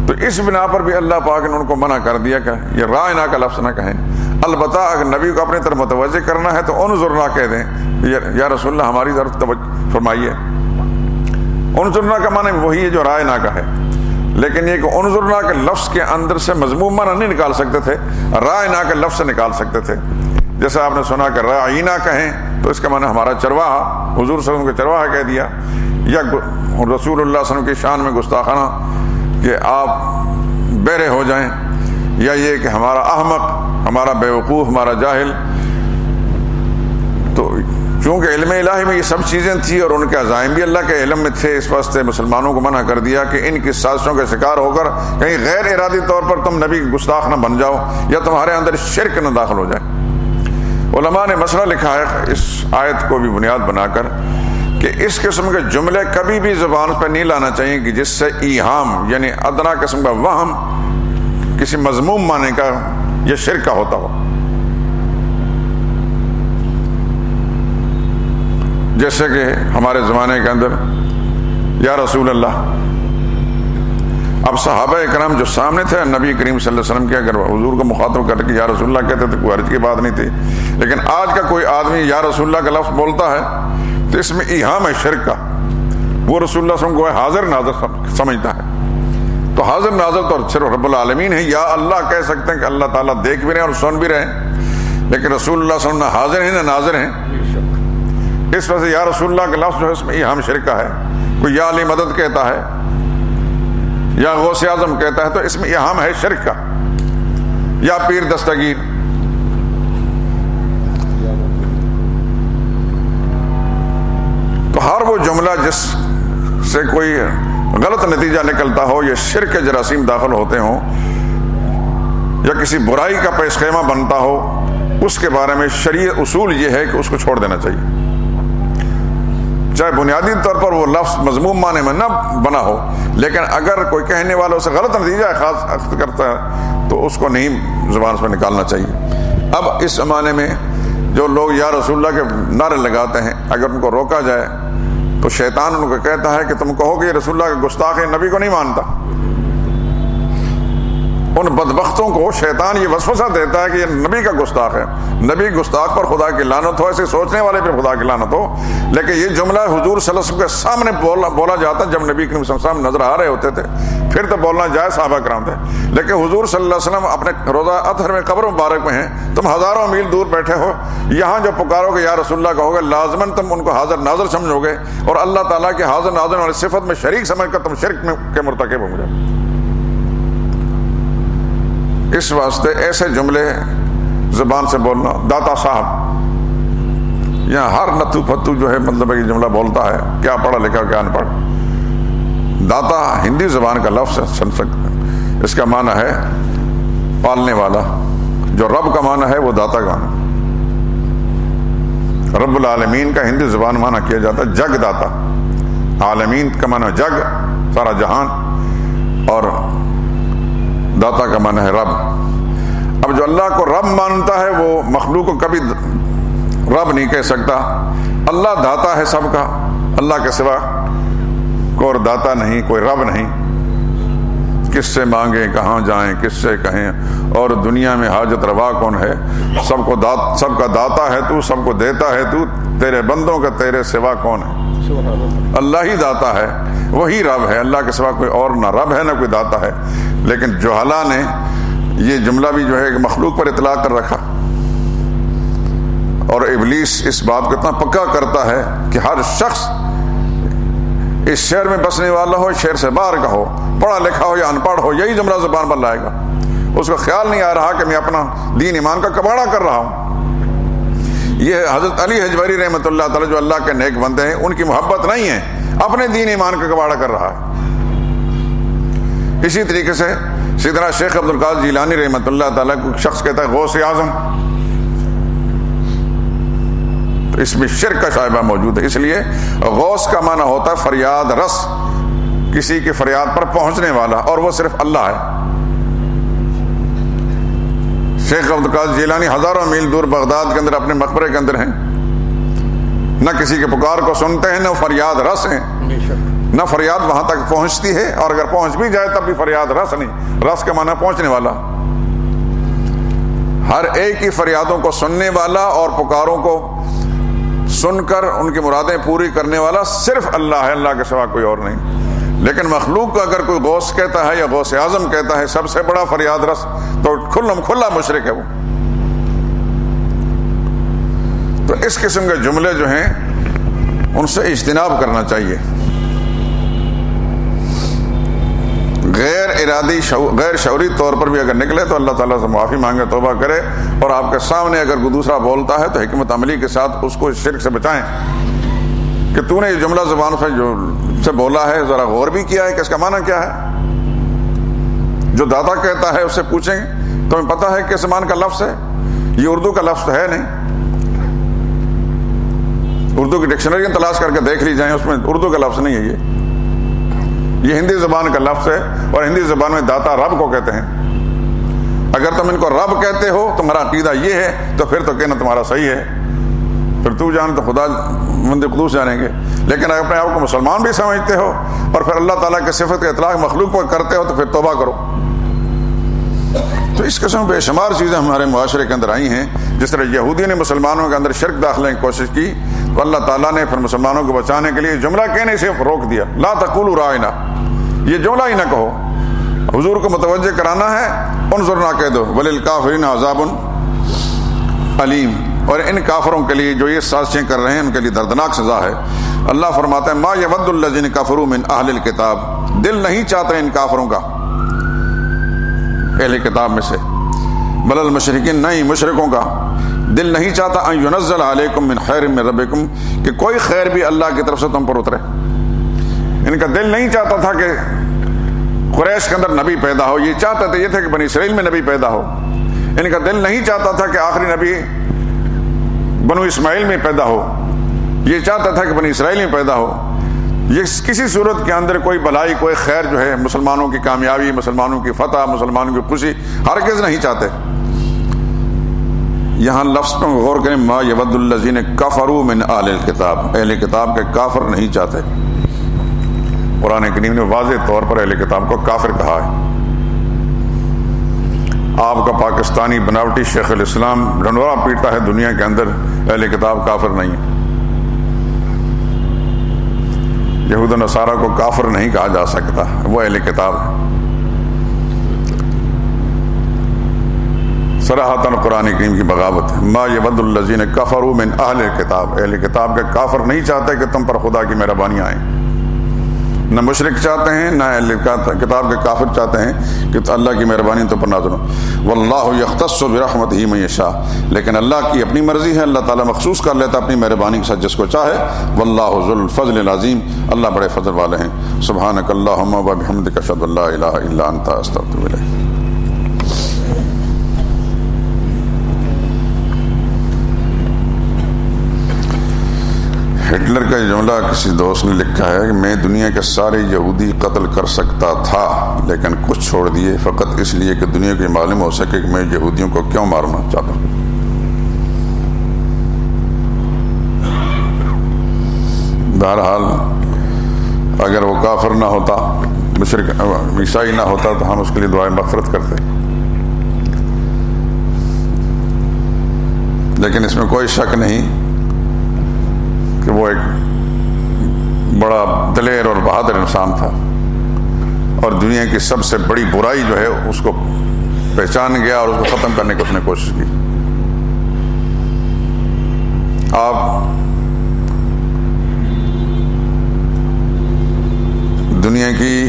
تو اس بنا پر بھی اللہ پاک نے ان کو منع کر دیا کہ یہ رائنا کا لفظ نہ کہیں. البتہ اگر نبی کو اپنی طرف متوجہ کرنا ہے تو انظرنا کہہ دیں، یا رسول اللہ ہماری طرف توجہ فرمائیے. انظرنا کا معنی وہی ہے جو رائنا کا ہے، لیکن یہ کہ انظرنا کے لفظ کے اندر سے مضموم معنی نہیں نکال سکتے تھے، رائنا کے لفظ سے نکال سکتے تھے. جیسے آپ نے سنا کہ رائنا کہیں تو اس کا معنی ہمارا چرواہا، حضور صلی اللہ علیہ وسلم کا چرواہا کہہ دیا، یا رسول اللہ صلی اللہ علیہ وسلم کی شان میں گستاخانہ کہ آپ بہرے ہو جائیں، یا یہ کہ ہمارا احمق، ہمارا بیوقوف، ہمارا جاہل، تو چونکہ علم الہی میں یہ سب چیزیں تھیں اور ان کے عزائم بھی اللہ کے علم میں تھے، اس واسطے مسلمانوں کو منع کر دیا کہ ان کی سازشوں کے شکار ہو کر کہیں غیر ارادی طور پر تم نبی کی گستاخ نہ بن جاؤ یا تمہارے اندر شرک نہ داخل ہو جائے۔ علماء نے مسئلہ لکھا ہے اس آیت کو بھی بنیاد بنا کر کہ اس قسم کے جملے کبھی بھی زبان پر نہیں لانا چاہیے کہ جس سے ایہام یعنی ادنا قسم کا وہم کسی مذموم معنی کا یا شرک کا ہوتا ہو۔ جیسے کہ ہمارے زمانے کے اندر یا رسول اللہ، اب صحابہ کرام جو سامنے تھے نبی کریم صلی اللہ علیہ وسلم کے، اگر حضور کو مخاطب کر کے یا رسول اللہ کہتے تھے کوئی حرج کی بات نہیں تھی، لیکن آج کا کوئی آدمی یا رسول اللہ کا لفظ بولتا ہے تو اس میں ایہام ہے شرک کا، وہ رسول اللہ صلی اللہ علیہ وسلم کو حاضر ناظر سمجھتا ہے۔ تو حاضر ناظر تو صرف رب العالمین ہے، یا اللہ کہہ سکتے ہیں کہ اللہ تعالیٰ دیکھ بھی رہے ہیں اور سن بھی رہے ہیں، لیکن رسول اللہ صلی اللہ علیہ وسلم نہ حاضر ہیں نہ ناظر ہیں، اس وجہ سے یا رسول اللہ کا لفظ جو ہے اس میں ایہام شرک کا ہے۔ کوئی یا علی مدد کہتا ہے یا غوث اعظم کہتا ہے تو اس میں ایہام ہے شرک کا، یا پیر دستگیر۔ تو ہر وہ جملہ جس سے کوئی غلط نتیجہ نکلتا ہو یا شرک کے جراثیم داخل ہوتے ہوں یا کسی برائی کا پیش خیمہ بنتا ہو، اس کے بارے میں شرعی اصول یہ ہے کہ اس کو چھوڑ دینا چاہیے، چاہے بنیادی طور پر وہ لفظ مذموم معنی میں نہ بنا ہو، لیکن اگر کوئی کہنے والوں سے غلط نتیجہ خاص اخذ کرتا ہے تو اس کو نہیں زبان سے نکالنا چاہیے۔ اب اس زمانے میں جو لوگ یا رسول اللہ کے نعرے لگاتے ہیں، اگر ان کو روکا جائے تو شیطان ان کو کہتا ہے کہ تم کہو کہ یہ رسول اللہ کا گستاخ ہے، نبی کو نہیں مانتا۔ ان بدبختوں کو شیطان یہ وسوسہ دیتا ہے کہ یہ نبی کا گستاخ ہے، نبی گستاخ پر خدا کی لعنت ہو، ایسے سوچنے والے پر خدا کی لعنت ہو۔ لیکن یہ جملہ حضور صلی اللہ علیہ وسلم کے سامنے بولا جاتا جب نبی کریم صلی اللہ علیہ وسلم نظر آ رہے ہوتے تھے، پھر تو بولنا جائز صحابہ کرام تھے، لیکن حضور صلی اللہ علیہ وسلم اپنے روضہ اطہر میں قبر مبارک میں ہیں، تم ہزاروں میل دور بیٹھے ہو، یہاں جو پکارو گے یا رسول اللہ کہو گے، لازماً تم ان کو حاضر ناظر سمجھو گے اور اللہ تعالیٰ کے حاضر ناظر والی صفت میں شریک سمجھ کر تم شرک کے مرتکب ہو گے۔ اس واسطے ایسے جملے زبان سے بولنا، داتا صاحب، یہاں ہر نتو پھتو جو ہے مطلب یہ جملہ بولتا ہے، کیا پڑھا لکھا کیا ان پڑھ۔ داتا ہندی زبان کا لفظ ہے، اس کا معنی ہے پالنے والا، جو رب کا معنی ہے وہ داتا کا معنی۔ رب العالمین کا ہندی زبان معنی کیا جاتا ہے جگ داتا، عالمین کا معنی جگ سارا جہان، اور داتا کا معنی ہے رب۔ اب جو اللہ کو رب مانتا ہے وہ مخلوق کو کبھی رب نہیں کہہ سکتا۔ اللہ داتا ہے سب کا، اللہ کے سوا کوئی اور داتا نہیں، کوئی رب نہیں۔ کس سے مانگیں، کہاں جائیں، کس سے کہیں، اور دنیا میں حاجت روا کون ہے؟ سب کا داتا ہے تو، سب کو دیتا ہے تو، تیرے بندوں کا تیرے سوا کون ہے؟ اللہ ہی داتا ہے، وہی رب ہے، اللہ کے سوا کوئی اور نہ رب ہے نہ کوئی داتا ہے۔ لیکن جہلا نے یہ جملہ بھی جو ہے کہ مخلوق پر اطلاق کر رکھا، اور ابلیس اس بات کو اتنا پکا کرتا ہے کہ ہر شخص اس شہر میں بسنے والا ہو، شہر سے باہر کا ہو، پڑھا لکھا ہو یا ان پڑھ ہو، یہی جملہ زبان پر لائے گا۔ اس کو خیال نہیں آ رہا کہ میں اپنا دین ایمان کا کباڑہ کر رہا ہوں۔ یہ حضرت علی حجویری رحمۃ اللہ تعالی جو اللہ کے نیک بندے ہیں، ان کی محبت نہیں ہے، اپنے دین ایمان کا کباڑہ کر رہا ہے۔ اسی طریقے سے سیدنا شیخ عبد القادر جیلانی رحمۃ اللہ تعالیٰ کو شخص کہتا ہے غوث اعظم، تو اس میں شرک کا شائبہ موجود ہے۔ اس لیے غوث کا معنی ہوتا ہے فریاد رس، کسی کی فریاد پر پہنچنے والا، اور وہ صرف اللہ ہے۔ شیخ عبد القادر جیلانی ہزاروں میل دور بغداد کے اندر اپنے مقبرے کے اندر ہیں، نہ کسی کے پکار کو سنتے ہیں، نہ فریاد رس ہیں، نہ فریاد وہاں تک پہنچتی ہے، اور اگر پہنچ بھی جائے تب بھی فریاد رس نہیں، رس کا معنی پہنچنے والا۔ ہر ایک کی فریادوں کو سننے والا اور پکاروں کو سن کر ان کی مرادیں پوری کرنے والا صرف اللہ ہے، اللہ کے سوا کوئی اور نہیں۔ لیکن مخلوق کو اگر کوئی غوث کہتا ہے یا غوث اعظم کہتا ہے، سب سے بڑا فریاد رس، تو کھلا مشرک ہے وہ۔ تو اس قسم کے جملے جو ہیں ان سے اجتناب کرنا چاہیے۔ غیر ارادی غیر شعوری طور پر بھی اگر نکلے تو اللہ تعالیٰ سے معافی مانگے، توبہ کرے، اور آپ کے سامنے اگر کوئی دوسرا بولتا ہے تو حکمت عملی کے ساتھ اس کو شرک سے بچائیں کہ تو نے یہ جملہ زبان سے بولا ہے، ذرا غور بھی کیا ہے کہ اس کا معنی کیا ہے؟ جو داتا کہتا ہے اس سے پوچھیں گے، تمہیں پتہ ہے کس زبان کا لفظ ہے؟ یہ اردو کا لفظ ہے نہیں، اردو کی ڈکشنری تلاش کر کے دیکھ لی جائیں، اس میں اردو کا لفظ نہیں ہے، یہ ہندی زبان کا لفظ ہے، اور ہندی زبان میں داتا رب کو کہتے ہیں۔ اگر تم ان کو رب کہتے ہو، تمہارا عقیدہ یہ ہے، تو پھر تو کہنا تمہارا صحیح ہے، پھر تو جان تو خدا مند قدوس جانیں گے۔ لیکن اگر اپنے آپ کو مسلمان بھی سمجھتے ہو اور پھر اللہ تعالیٰ کی صفت کا اطلاق مخلوق پر کرتے ہو تو پھر توبہ کرو۔ تو اس قسم بے شمار چیزیں ہمارے معاشرے کے اندر آئی ہیں۔ جس طرح یہودیوں نے مسلمانوں کے اندر شرک داخلے کی کوشش کی تو اللہ تعالیٰ نے پھر مسلمانوں کو بچانے کے لیے جملہ کہنے سے روک دیا، لا تقولوا راعنا، یہ جملہ ہی نہ کہو۔ حضور کو متوجہ کرانا ہے، انظرنا کہہ دو، وللکافرین عذاب علیم، اور ان کافروں کے لیے جو یہ سازشیں کر رہے ہیں ان کے لیے دردناک سزا ہے۔ اللہ فرماتا ہے ما یود الذین کفروا من اہل الکتاب، دل نہیں چاہتے ان کافروں کا اہل کتاب میں سے، بل المشرکین، نہیں مشرکوں کا دل نہیں چاہتا ان ینزل علیکم من خیر من ربکم، کہ کوئی خیر بھی اللہ کی طرف سے تم پر اترے۔ ان کا دل نہیں چاہتا تھا کہ قریش کے اندر نبی پیدا ہو، یہ چاہتے تھے، یہ تھے کہ بنی اسرائیل میں نبی پیدا ہو۔ ان کا دل نہیں چاہتا تھا کہ آخری نبی بنو اسماعیل میں پیدا ہو، یہ چاہتا تھا کہ بنی اسرائیل میں پیدا ہو۔ یہ کسی صورت کے اندر کوئی بھلائی، کوئی خیر جو ہے، مسلمانوں کی کامیابی، مسلمانوں کی فتح، مسلمانوں کی خوشی ہرگز نہیں چاہتے۔ یہاں لفظ پر غور کریں، ما یود الذین کفروا من اہل الکتاب، اہل کتاب کے کافر نہیں چاہتے۔ قرآن کریم نے واضح طور پر اہل کتاب کو کافر کہا ہے۔ آپ کا پاکستانی بناوٹی شیخ الاسلام ڈنڈورا پیٹتا ہے دنیا کے اندر، اہل کتاب کافر نہیں ہے۔ یہود و نصارہ کو کافر نہیں کہا جا سکتا، وہ اہل کتاب ہے۔ صراحتاً قرآن کریم کی بغاوت ہے، ما یود الذین کفروا من اہل الکتاب، اہل کتاب کے کافر نہیں چاہتے کہ تم پر خدا کی مہربانی آئے۔ نہ مشرک چاہتے ہیں، نہ اہل کتاب کے کافر چاہتے ہیں کہ اللہ کی مہربانی تو پر نازل ہو۔ واللہ یختص برحمتہ من یشاء، لیکن اللہ کی اپنی مرضی ہے، اللہ تعالیٰ مخصوص کر لیتا اپنی مہربانی کے ساتھ جس کو چاہے۔ واللہ ذو الفضل العظیم، اللہ بڑے فضل والے ہیں۔ سبحانک اللہم وبحمدک، اشہد ان لا الہ الا انت، استغفرک الیک۔ ہٹلر کا یہ جملہ کسی دوست نے لکھا ہے کہ میں دنیا کے سارے یہودی قتل کر سکتا تھا لیکن کچھ چھوڑ دیے، فقط اس لیے کہ دنیا کو معلوم ہو سکے کہ میں یہودیوں کو کیوں مارنا چاہتا ہوں۔ بہرحال اگر وہ کافر نہ ہوتا، مشرک عیسائی نہ ہوتا تو ہم اس کے لیے دعائیں مغفرت کرتے، لیکن اس میں کوئی شک نہیں کہ وہ ایک بڑا دلیر اور بہادر انسان تھا، اور دنیا کی سب سے بڑی برائی جو ہے اس کو پہچان گیا اور اس کو ختم کرنے کی اس نے کوشش کی۔ آپ دنیا کی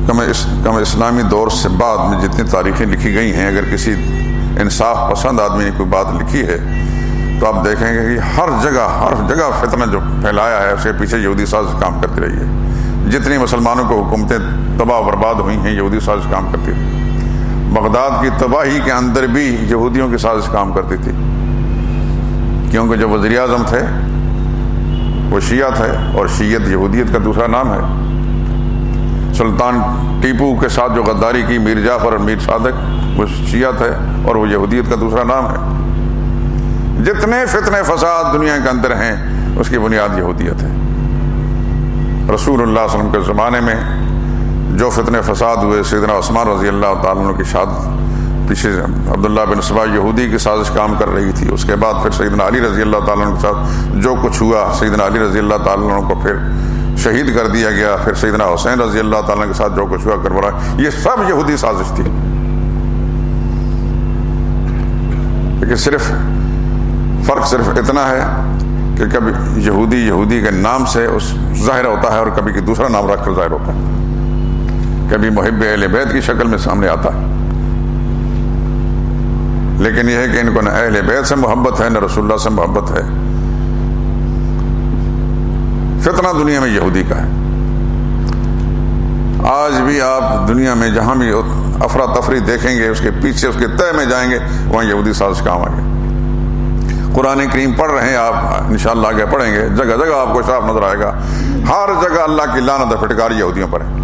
کم اسلامی دور سے بعد میں جتنی تاریخیں لکھی گئی ہیں، اگر کسی انصاف پسند آدمی نے کوئی بات لکھی ہے تو آپ دیکھیں گے کہ ہر جگہ فتنہ جو پھیلایا ہے اس کے پیچھے یہودی سازش کام کرتی رہی ہے۔ جتنی مسلمانوں کو حکومتیں تباہ و برباد ہوئی ہیں، یہودی سازش کام کرتی تھی۔ بغداد کی تباہی کے اندر بھی یہودیوں کی سازش کام کرتی تھی، کیونکہ جو وزیر اعظم تھے وہ شیعہ تھے، اور شیعت یہودیت کا دوسرا نام ہے۔ سلطان ٹیپو کے ساتھ جو غداری کی میر جعفر اور میر صادق، وہ شیعہ تھے اور وہ یہودیت کا دوسرا نام ہے۔ جتنے فتنے فساد دنیا کے اندر ہیں اس کی بنیاد یہودیت ہے۔ رسول اللہ صلی اللہ علیہ وسلم کے زمانے میں جو فتنے فساد ہوئے، سیدنا عثمان رضی اللہ تعالیٰ عنہ کی شہادت، پیچھے عبداللہ بن سبا یہودی کی سازش کام کر رہی تھی، اس کے بعد پھر سیدنا علی رضی اللہ تعالیٰ عنہ کے ساتھ جو کچھ ہوا، سیدنا علی رضی اللہ تعالیٰ عنہ کو پھر شہید کر دیا گیا، پھر سیدنا حسین رضی اللہ تعالیٰ عنہ کے ساتھ جو کچھ ہوا کربلا، یہ سب یہودی سازش تھی۔ لیکن فرق صرف اتنا ہے کہ کبھی یہودی کے نام سے ظاہر ہوتا ہے اور کبھی دوسرا نام رکھ کر ظاہر ہوتا ہے۔ کبھی محب اہل بیت کی شکل میں سامنے آتا ہے، لیکن یہ ہے کہ ان کو نہ اہل بیت سے محبت ہے نہ رسول اللہ سے محبت ہے۔ فتنہ دنیا میں یہودی کا ہے۔ آج بھی آپ دنیا میں جہاں بھی افراتفری دیکھیں گے، اس کے پیچھے اس کے تہہ میں جائیں گے، وہاں یہودی سازش کام آئے گے۔ قرآن کریم پڑھ رہے ہیں آپ، انشاءاللہ آگے پڑھیں گے، جگہ جگہ آپ کو صاف نظر آئے گا، ہر جگہ اللہ کی لعنت اور پھٹکار یہودیوں پر ہے۔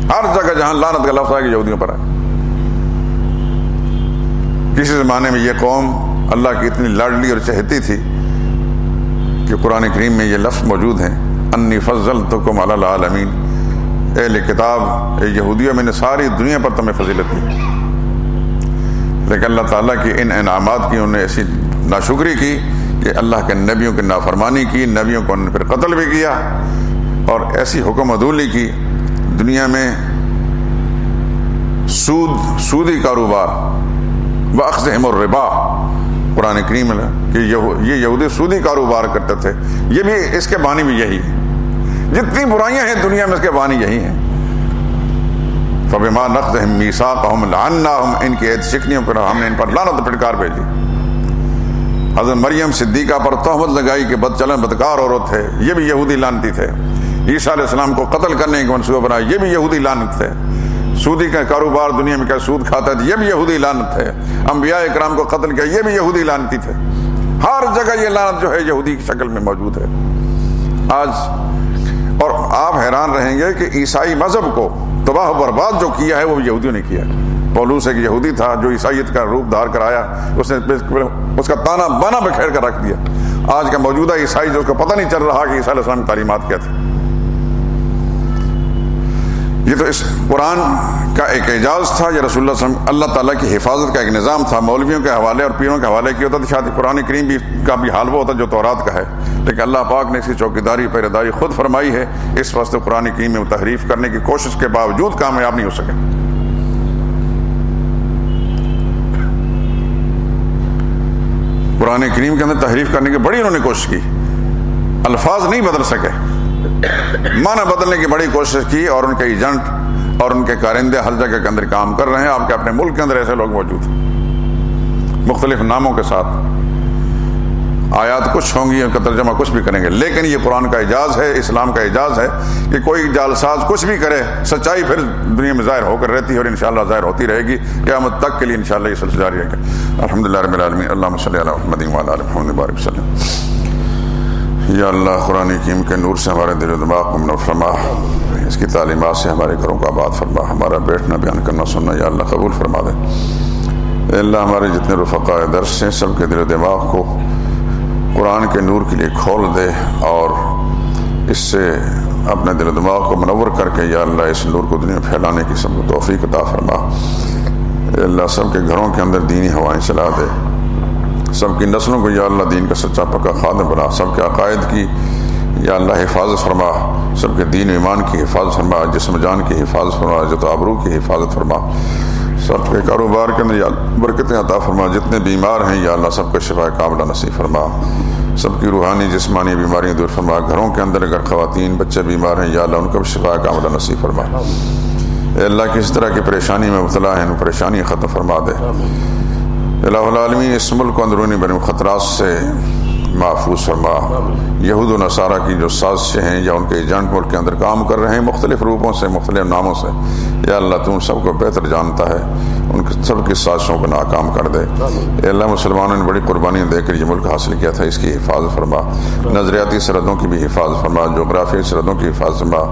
ہر جگہ جہاں لعنت کا لفظ ہے کہ یہودیوں پر ہے۔ کسی زمانے میں یہ قوم اللہ کی اتنی لاڈلی اور چہتی تھی کہ قرآن کریم میں یہ لفظ موجود ہیں، انی فضلتکم علی العالمین، اہل کتاب یہودیوں میں نے ساری دنیا پر تمہیں فضیلت دی۔ لیکن اللہ تعالیٰ کی ان انعامات کی انہوں نے ایسی ناشکری کی کہ اللہ کے نبیوں کی نافرمانی کی، نبیوں کو انہوں نے پھر قتل بھی کیا، اور ایسی حکم عدولی کی دنیا میں سودی کاروبار واخذہم الربا، قرآن کریم میں کہ یہ یہودی سودی کاروبار کرتے تھے، یہ بھی اس کے بانی بھی یہی ہے۔ جتنی برائیاں ہیں دنیا میں اس کے بانی یہی ہیں۔ فبما نقضہم میثاقہم لعناہم، ان کی عہد شکنیوں پر ہم نے ان پر لعنت پھٹکار بھیجی۔ حضرت مریم صدیقہ پر تہمت لگائی کہ بدچلن بدکار عورت ہے، یہ بھی یہودی لعنتی تھے۔ عیسیٰ علیہ السلام کو قتل کرنے کے منصوبہ بنایا، یہ بھی یہودی لعنت تھے۔ سودی کا کاروبار دنیا میں کیا سود کھاتا ہے، یہ بھی یہودی لعنت ہے۔ انبیاء اکرام کو قتل کیا، یہ بھی یہودی لعنتی تھے۔ ہر جگہ یہ لعنت جو ہے یہودی کی شکل میں موجود ہے آج۔ اور آپ حیران رہیں گے کہ عیسائی مذہب کو تباہ و برباد جو کیا ہے وہ یہودیوں نے کیا ہے۔ پولوس ایک یہودی تھا جو عیسائیت کا روپ دھار کر آیا، اس نے اس کا تانا بانا بکھیر کر رکھ دیا۔ آج کا موجودہ عیسائی جو اس کو پتہ نہیں چل رہا کہ عیسیٰ علیہ السلام کی تعلیمات کیا تھی۔ یہ تو اس قرآن کا ایک اعجاز تھا، یہ رسول اللہ صلی اللہ علیہ وسلم اللہ تعالیٰ کی حفاظت کا ایک نظام تھا۔ مولویوں کے حوالے اور پیروں کے حوالے کیا ہوتا تو شاید قرآن کریم بھی کا بھی حال وہ ہوتا جو تورات کا ہے، لیکن اللہ پاک نے اس کی چوکیداری پہرے داری خود فرمائی ہے، اس واسطے قرآن کریم میں تحریف کرنے کی کوشش کے باوجود کامیاب نہیں ہو سکے۔ قرآن کریم کے اندر تحریف کرنے کی بڑی انہوں نے کوشش کی، الفاظ نہیں بدل سکے، معنی بدلنے کی بڑی کوشش کی، اور ان کے ایجنٹ اور ان کے کارندے ہر جگہ کے اندر کام کر رہے ہیں۔ آپ کے اپنے ملک کے اندر ایسے لوگ موجود ہیں مختلف ناموں کے ساتھ، آیات کچھ ہوں گی، ان کا ترجمہ کچھ بھی کریں گے، لیکن یہ قرآن کا اعجاز ہے، اسلام کا اعجاز ہے کہ کوئی جعلساز کچھ بھی کرے، سچائی پھر دنیا میں ظاہر ہو کر رہتی ہے، اور انشاءاللہ ظاہر ہوتی رہے گی قیامت تک کے لیے، انشاءاللہ یہ سلسلہ جاری رہے گا۔ الحمدللہ رب العالمین، اللہم صلی علی محمد وعلی آل محمد وبارک وسلم۔ یا اللہ قرآن کریم کے نور سے ہمارے دل و دماغ کو منور فرما، اس کی تعلیمات سے ہمارے گھروں کو آباد فرما، ہمارا بیٹھنا بیان کرنا سننا یا اللہ قبول فرما دے۔ اے اللہ ہمارے جتنے رفقاء درس ہیں سب کے دل و دماغ کو قرآن کے نور کے لیے کھول دے، اور اس سے اپنے دل و دماغ کو منور کر کے یا اللہ اس نور کو دنیا پھیلانے کی سب کو توفیق عطا فرما۔ اے اللہ سب کے گھروں کے اندر دینی ہوائیں چلا دے، سب کی نسلوں کو یا اللہ دین کا سچا پکا خادم بنا، سب کے عقائد کی یا اللہ حفاظت فرما، سب کے دین و ایمان کی حفاظت فرما، جسم جان کی حفاظت فرما، عزت و آبرو کی حفاظت فرما، سب کے کاروبار کے اندر یا برکتیں عطا فرما، جتنے بیمار ہیں یا اللہ سب کو شفا کاملہ نصیب فرما، سب کی روحانی جسمانی بیماریاں دور فرما، گھروں کے اندر اگر خواتین بچے بیمار ہیں یا اللہ ان کو بھی شفا کاملہ نصیب فرما۔ اے اللہ کس طرح کی پریشانی میں مبتلا ہیں ان پریشانی ختم فرما دے۔ الہ العالمین اس ملک کو اندرونی بڑے خطرات سے محفوظ فرما۔ یہود و نصارہ کی جو سازشیں ہیں یا ان کے ایجنٹ ملک کے اندر کام کر رہے ہیں مختلف روپوں سے مختلف ناموں سے، یا اللہ تم سب کو بہتر جانتا ہے، ان سب کی سازشوں کو ناکام کر دے۔ اے اللہ مسلمانوں نے بڑی قربانیاں دے کر یہ ملک حاصل کیا تھا، اس کی حفاظت فرما، نظریاتی سرحدوں کی بھی حفاظت فرما، جغرافیائی سرحدوں کی حفاظت فرما۔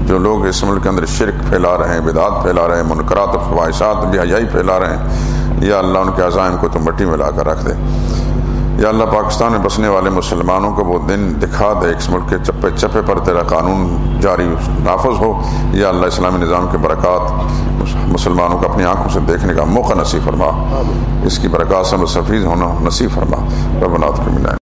جو لوگ اس ملک کے اندر شرک پھیلا رہے ہیں، بدعات پھیلا رہے ہیں، منکرات اور فواحشات بے حیائی پھیلا رہے ہیں، یا اللہ ان کے عزائم کو تم مٹی میں لا کر رکھ دے۔ یا اللہ پاکستان میں بسنے والے مسلمانوں کو وہ دن دکھا دے اس ملک کے چپے چپے پر تیرا قانون جاری نافذ ہو، یا اللہ اسلامی نظام کے برکات مسلمانوں کو اپنی آنکھوں سے دیکھنے کا موقع نصیب فرما، اس کی برکات سے مستفید ہونا نصیب فرما۔ ربنا تقبل منا